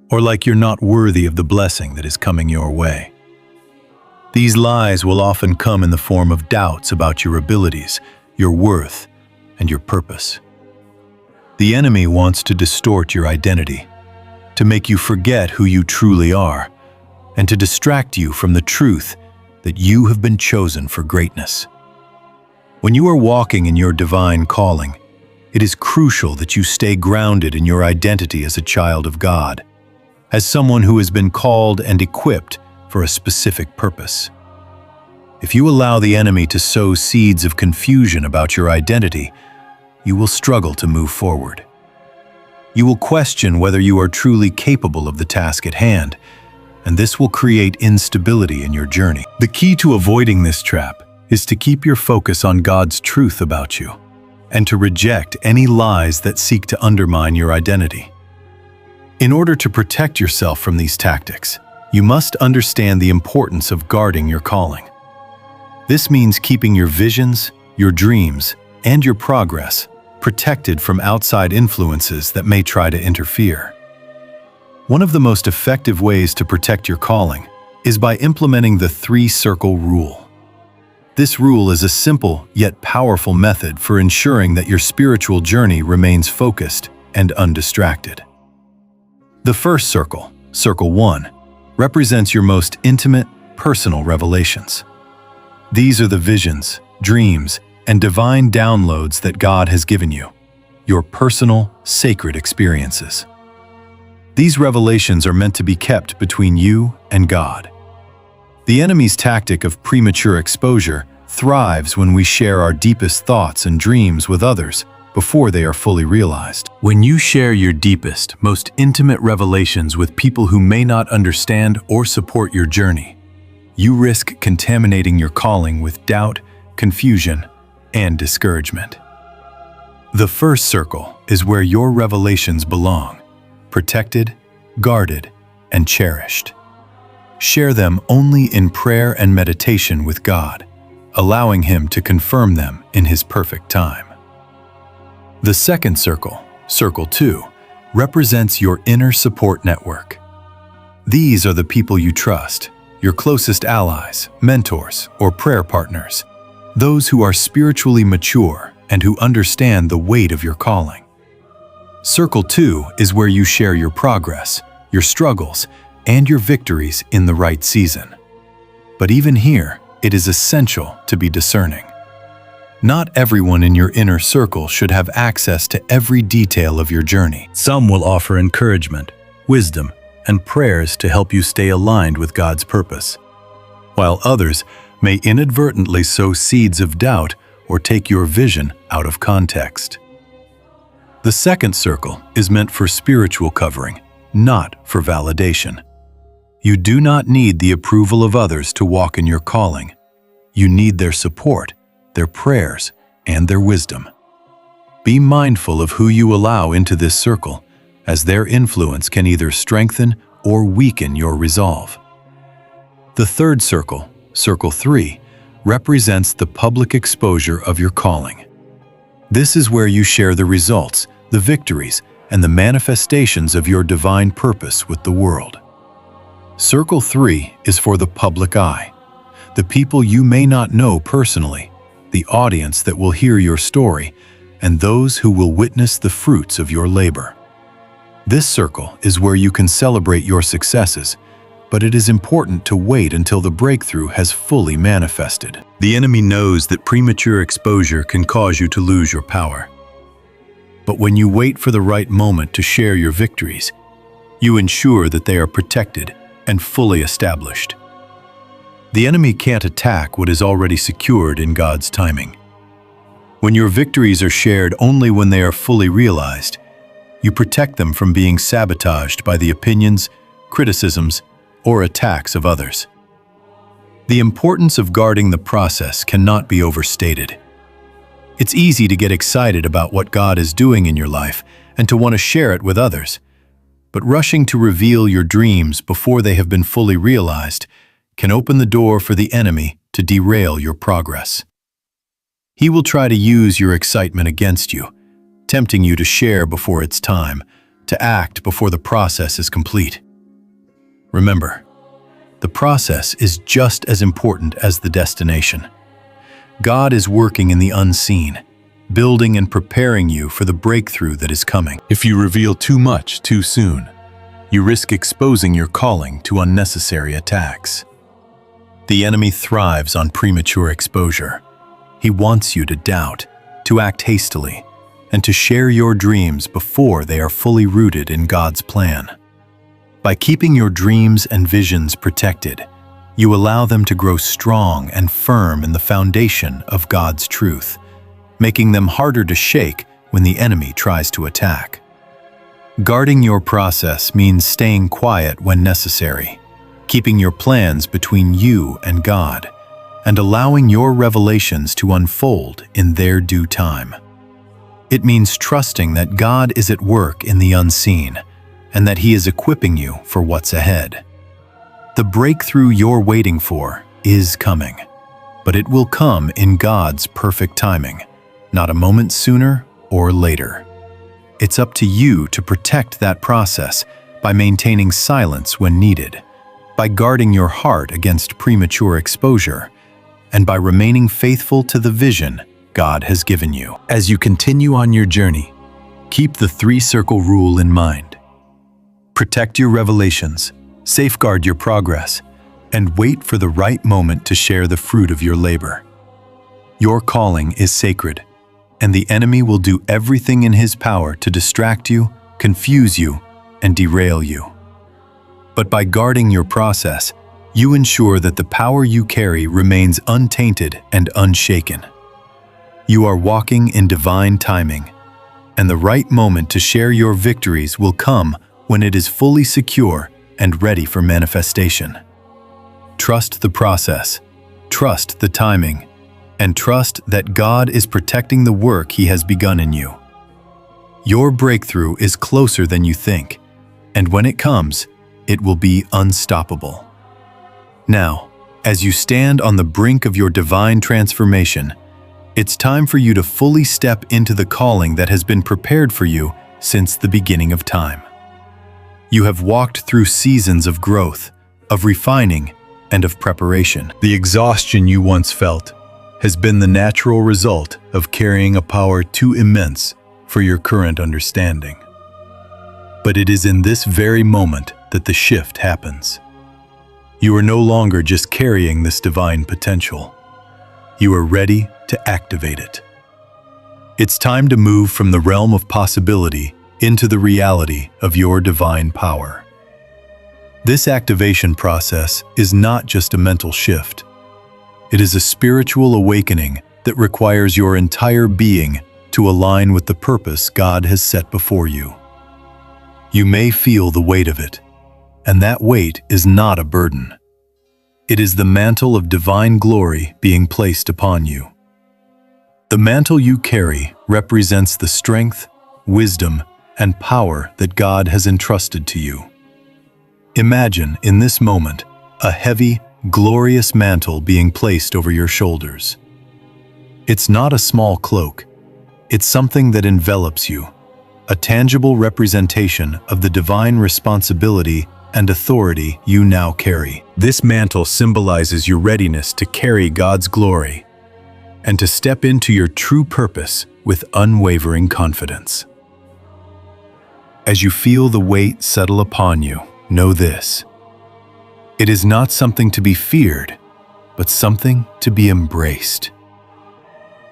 or like you're not worthy of the blessing that is coming your way. These lies will often come in the form of doubts about your abilities, your worth, and your purpose. The enemy wants to distort your identity, to make you forget who you truly are, and to distract you from the truth that you have been chosen for greatness. When you are walking in your divine calling, it is crucial that you stay grounded in your identity as a child of God, as someone who has been called and equipped for a specific purpose. If you allow the enemy to sow seeds of confusion about your identity, you will struggle to move forward. You will question whether you are truly capable of the task at hand, and this will create instability in your journey. The key to avoiding this trap is to keep your focus on God's truth about you, and to reject any lies that seek to undermine your identity. In order to protect yourself from these tactics, you must understand the importance of guarding your calling. This means keeping your visions, your dreams, and your progress protected from outside influences that may try to interfere. One of the most effective ways to protect your calling is by implementing the 3-circle rule. This rule is a simple yet powerful method for ensuring that your spiritual journey remains focused and undistracted. The first circle, Circle 1, represents your most intimate, personal revelations. These are the visions, dreams, and divine downloads that God has given you, your personal, sacred experiences. These revelations are meant to be kept between you and God. The enemy's tactic of premature exposure thrives when we share our deepest thoughts and dreams with others before they are fully realized. When you share your deepest, most intimate revelations with people who may not understand or support your journey, you risk contaminating your calling with doubt, confusion, and discouragement. The first circle is where your revelations belong, protected, guarded, and cherished. Share them only in prayer and meditation with God, allowing Him to confirm them in His perfect time. The second circle, Circle 2, represents your inner support network. These are the people you trust, your closest allies, mentors, or prayer partners, those who are spiritually mature and who understand the weight of your calling. Circle 2 is where you share your progress, your struggles, and your victories in the right season. But even here, it is essential to be discerning. Not everyone in your inner circle should have access to every detail of your journey. Some will offer encouragement, wisdom, and prayers to help you stay aligned with God's purpose, while others may inadvertently sow seeds of doubt or take your vision out of context. The second circle is meant for spiritual covering, not for validation. You do not need the approval of others to walk in your calling. You need their support, their prayers, and their wisdom. Be mindful of who you allow into this circle, as their influence can either strengthen or weaken your resolve. The third circle, Circle 3, represents the public exposure of your calling. This is where you share the results, the victories, and the manifestations of your divine purpose with the world. Circle 3 is for the public eye, the people you may not know personally, the audience that will hear your story, and those who will witness the fruits of your labor. This circle is where you can celebrate your successes, but it is important to wait until the breakthrough has fully manifested. The enemy knows that premature exposure can cause you to lose your power. But when you wait for the right moment to share your victories, you ensure that they are protected and fully established. The enemy can't attack what is already secured in God's timing. When your victories are shared only when they are fully realized, you protect them from being sabotaged by the opinions, criticisms, or attacks of others. The importance of guarding the process cannot be overstated. It's easy to get excited about what God is doing in your life and to want to share it with others. But rushing to reveal your dreams before they have been fully realized can open the door for the enemy to derail your progress. He will try to use your excitement against you, tempting you to share before it's time, to act before the process is complete. Remember, the process is just as important as the destination. God is working in the unseen, building and preparing you for the breakthrough that is coming. If you reveal too much too soon, you risk exposing your calling to unnecessary attacks. The enemy thrives on premature exposure. He wants you to doubt, to act hastily, and to share your dreams before they are fully rooted in God's plan. By keeping your dreams and visions protected, you allow them to grow strong and firm in the foundation of God's truth, making them harder to shake when the enemy tries to attack. Guarding your process means staying quiet when necessary, keeping your plans between you and God, and allowing your revelations to unfold in their due time. It means trusting that God is at work in the unseen, and that He is equipping you for what's ahead. The breakthrough you're waiting for is coming, but it will come in God's perfect timing, not a moment sooner or later. It's up to you to protect that process by maintaining silence when needed, by guarding your heart against premature exposure, and by remaining faithful to the vision God has given you. As you continue on your journey, keep the three-circle rule in mind. Protect your revelations, safeguard your progress, and wait for the right moment to share the fruit of your labor. Your calling is sacred, and the enemy will do everything in his power to distract you, confuse you, and derail you. But by guarding your process, you ensure that the power you carry remains untainted and unshaken. You are walking in divine timing, and the right moment to share your victories will come when it is fully secure and ready for manifestation. Trust the process, trust the timing, and trust that God is protecting the work He has begun in you. Your breakthrough is closer than you think, and when it comes, it will be unstoppable. Now, as you stand on the brink of your divine transformation, it's time for you to fully step into the calling that has been prepared for you since the beginning of time. You have walked through seasons of growth, of refining, and of preparation. The exhaustion you once felt has been the natural result of carrying a power too immense for your current understanding. But it is in this very moment that the shift happens. You are no longer just carrying this divine potential. You are ready to activate it. It's time to move from the realm of possibility into the reality of your divine power. This activation process is not just a mental shift. It is a spiritual awakening that requires your entire being to align with the purpose God has set before you. You may feel the weight of it, and that weight is not a burden. It is the mantle of divine glory being placed upon you. The mantle you carry represents the strength, wisdom, and power that God has entrusted to you. Imagine in this moment a heavy, glorious mantle being placed over your shoulders. It's not a small cloak. It's something that envelops you, a tangible representation of the divine responsibility and authority you now carry. This mantle symbolizes your readiness to carry God's glory and to step into your true purpose with unwavering confidence. As you feel the weight settle upon you, know this: it is not something to be feared, but something to be embraced.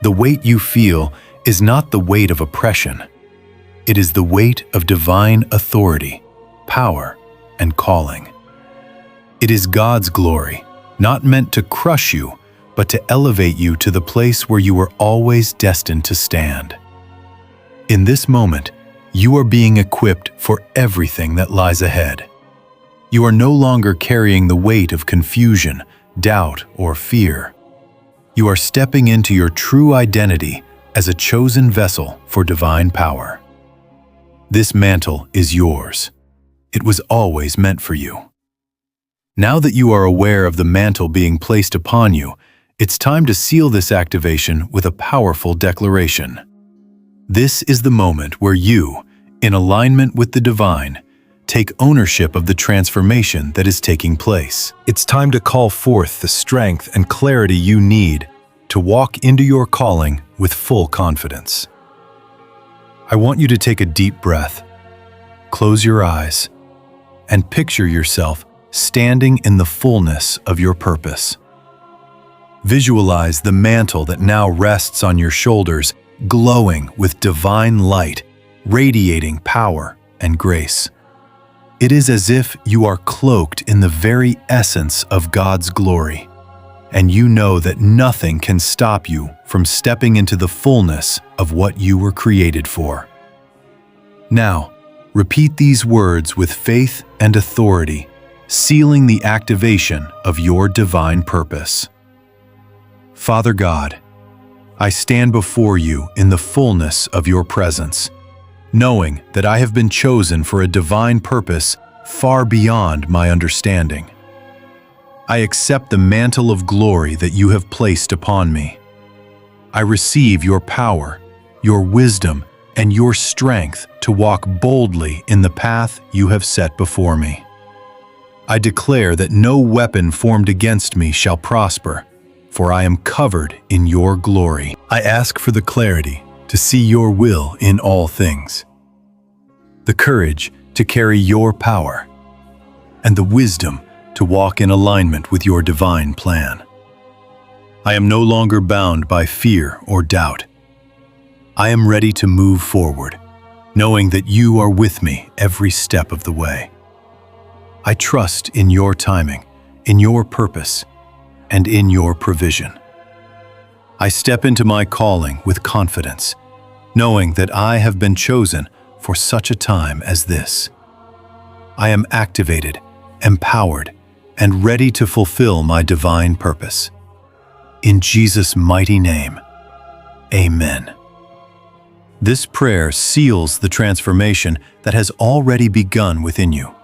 The weight you feel is not the weight of oppression. It is the weight of divine authority, power, and calling. It is God's glory, not meant to crush you, but to elevate you to the place where you were always destined to stand. In this moment, you are being equipped for everything that lies ahead. You are no longer carrying the weight of confusion, doubt, or fear. You are stepping into your true identity as a chosen vessel for divine power. This mantle is yours. It was always meant for you. Now that you are aware of the mantle being placed upon you, it's time to seal this activation with a powerful declaration. This is the moment where you, in alignment with the divine, take ownership of the transformation that is taking place. It's time to call forth the strength and clarity you need to walk into your calling with full confidence. I want you to take a deep breath, close your eyes, and picture yourself standing in the fullness of your purpose. Visualize the mantle that now rests on your shoulders, glowing with divine light, radiating power and grace. It is as if you are cloaked in the very essence of God's glory, and you know that nothing can stop you from stepping into the fullness of what you were created for. Now, repeat these words with faith and authority, sealing the activation of your divine purpose. Father God, I stand before you in the fullness of your presence, knowing that I have been chosen for a divine purpose far beyond my understanding. I accept the mantle of glory that you have placed upon me. I receive your power, your wisdom, and your strength to walk boldly in the path you have set before me. I declare that no weapon formed against me shall prosper, for I am covered in your glory. I ask for the clarity to see your will in all things, the courage to carry your power, and the wisdom to walk in alignment with your divine plan. I am no longer bound by fear or doubt. I am ready to move forward, knowing that you are with me every step of the way. I trust in your timing, in your purpose, and in your provision. I step into my calling with confidence, knowing that I have been chosen for such a time as this. I am activated, empowered, and ready to fulfill my divine purpose. In Jesus' mighty name, amen. This prayer seals the transformation that has already begun within you.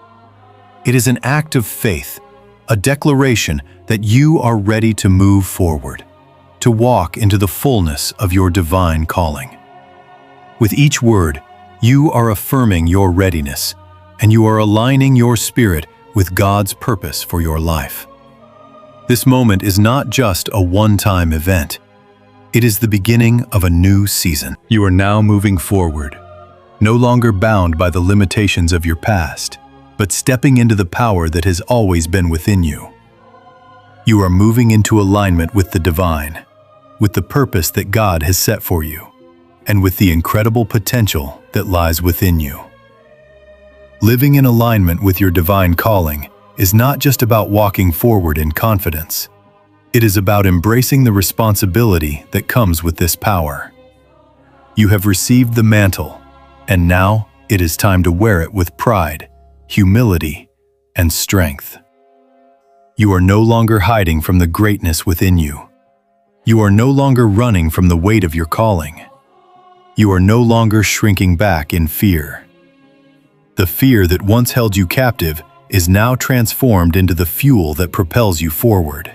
It is an act of faith, a declaration that you are ready to move forward, to walk into the fullness of your divine calling. With each word, you are affirming your readiness, and you are aligning your spirit with God's purpose for your life. This moment is not just a one-time event. It is the beginning of a new season. You are now moving forward, no longer bound by the limitations of your past, but stepping into the power that has always been within you. You are moving into alignment with the divine, with the purpose that God has set for you, and with the incredible potential that lies within you. Living in alignment with your divine calling is not just about walking forward in confidence. It is about embracing the responsibility that comes with this power. You have received the mantle, and now it is time to wear it with pride, humility, and strength. You are no longer hiding from the greatness within you. You are no longer running from the weight of your calling. You are no longer shrinking back in fear. The fear that once held you captive is now transformed into the fuel that propels you forward,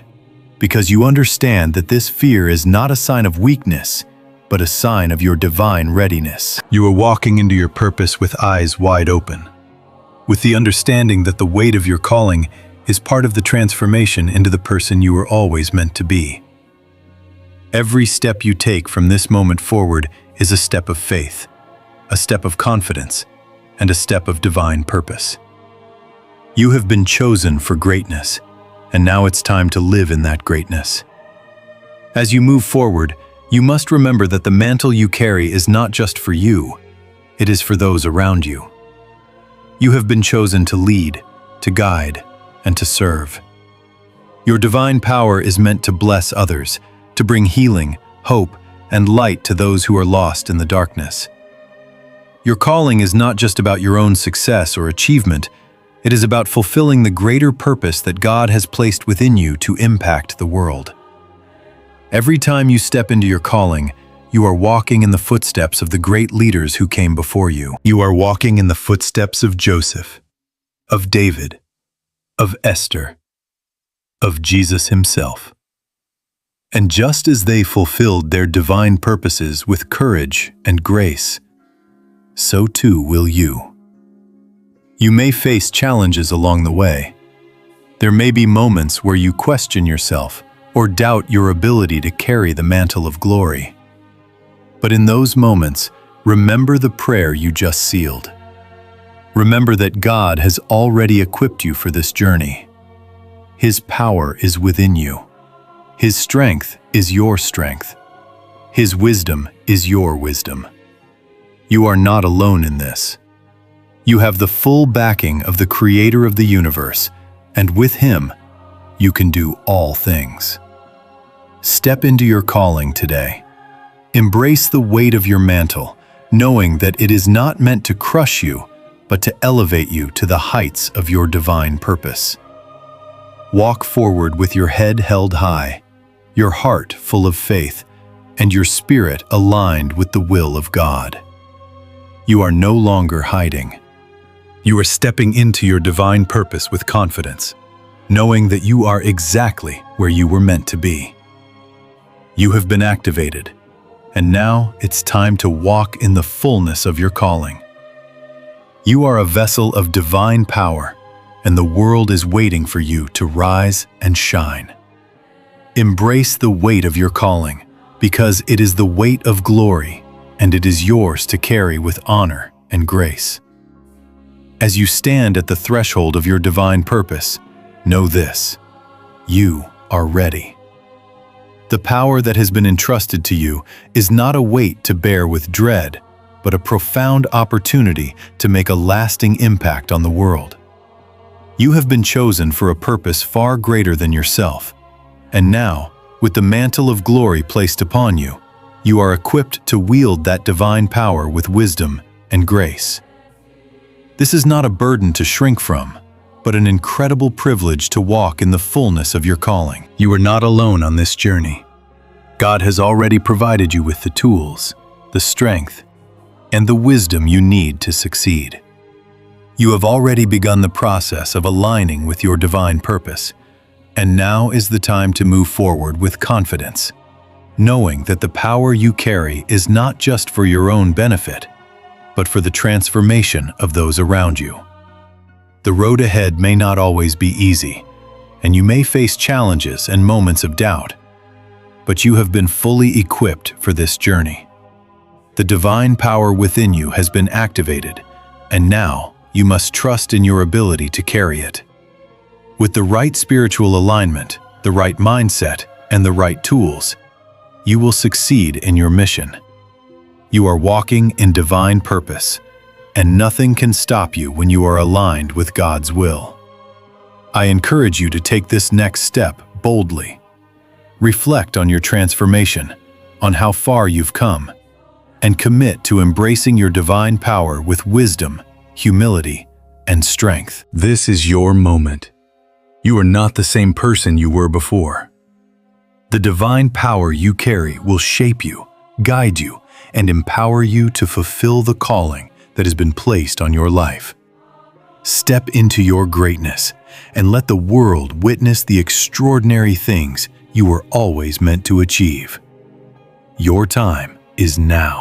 because you understand that this fear is not a sign of weakness, but a sign of your divine readiness. You are walking into your purpose with eyes wide open, with the understanding that the weight of your calling is part of the transformation into the person you were always meant to be. Every step you take from this moment forward is a step of faith, a step of confidence, and a step of divine purpose. You have been chosen for greatness, and now it's time to live in that greatness. As you move forward, you must remember that the mantle you carry is not just for you, it is for those around you. You have been chosen to lead, to guide, and to serve. Your divine power is meant to bless others, to bring healing, hope, and light to those who are lost in the darkness. Your calling is not just about your own success or achievement, it is about fulfilling the greater purpose that God has placed within you to impact the world. Every time you step into your calling, you are walking in the footsteps of the great leaders who came before you. You are walking in the footsteps of Joseph, of David, of Esther, of Jesus himself. And just as they fulfilled their divine purposes with courage and grace, so too will you. You may face challenges along the way. There may be moments where you question yourself or doubt your ability to carry the mantle of glory. But in those moments, remember the prayer you just sealed. Remember that God has already equipped you for this journey. His power is within you. His strength is your strength. His wisdom is your wisdom. You are not alone in this. You have the full backing of the Creator of the universe, and with Him, you can do all things. Step into your calling today. Embrace the weight of your mantle, knowing that it is not meant to crush you, but to elevate you to the heights of your divine purpose. Walk forward with your head held high, your heart full of faith, and your spirit aligned with the will of God. You are no longer hiding. You are stepping into your divine purpose with confidence, knowing that you are exactly where you were meant to be. You have been activated, and now it's time to walk in the fullness of your calling. You are a vessel of divine power, and the world is waiting for you to rise and shine. Embrace the weight of your calling, because it is the weight of glory, and it is yours to carry with honor and grace. As you stand at the threshold of your divine purpose, know this: you are ready. The power that has been entrusted to you is not a weight to bear with dread, but a profound opportunity to make a lasting impact on the world. You have been chosen for a purpose far greater than yourself, and now, with the mantle of glory placed upon you, you are equipped to wield that divine power with wisdom and grace. This is not a burden to shrink from, but an incredible privilege to walk in the fullness of your calling. You are not alone on this journey. God has already provided you with the tools, the strength, and the wisdom you need to succeed. You have already begun the process of aligning with your divine purpose, and now is the time to move forward with confidence, knowing that the power you carry is not just for your own benefit, but for the transformation of those around you. The road ahead may not always be easy, and you may face challenges and moments of doubt, but you have been fully equipped for this journey. The divine power within you has been activated, and now you must trust in your ability to carry it. With the right spiritual alignment, the right mindset, and the right tools, you will succeed in your mission. You are walking in divine purpose, and nothing can stop you when you are aligned with God's will. I encourage you to take this next step boldly. Reflect on your transformation, on how far you've come, and commit to embracing your divine power with wisdom, humility, and strength. This is your moment. You are not the same person you were before. The divine power you carry will shape you, guide you, and empower you to fulfill the calling that has been placed on your life. Step into your greatness and let the world witness the extraordinary things you were always meant to achieve. Your time is now.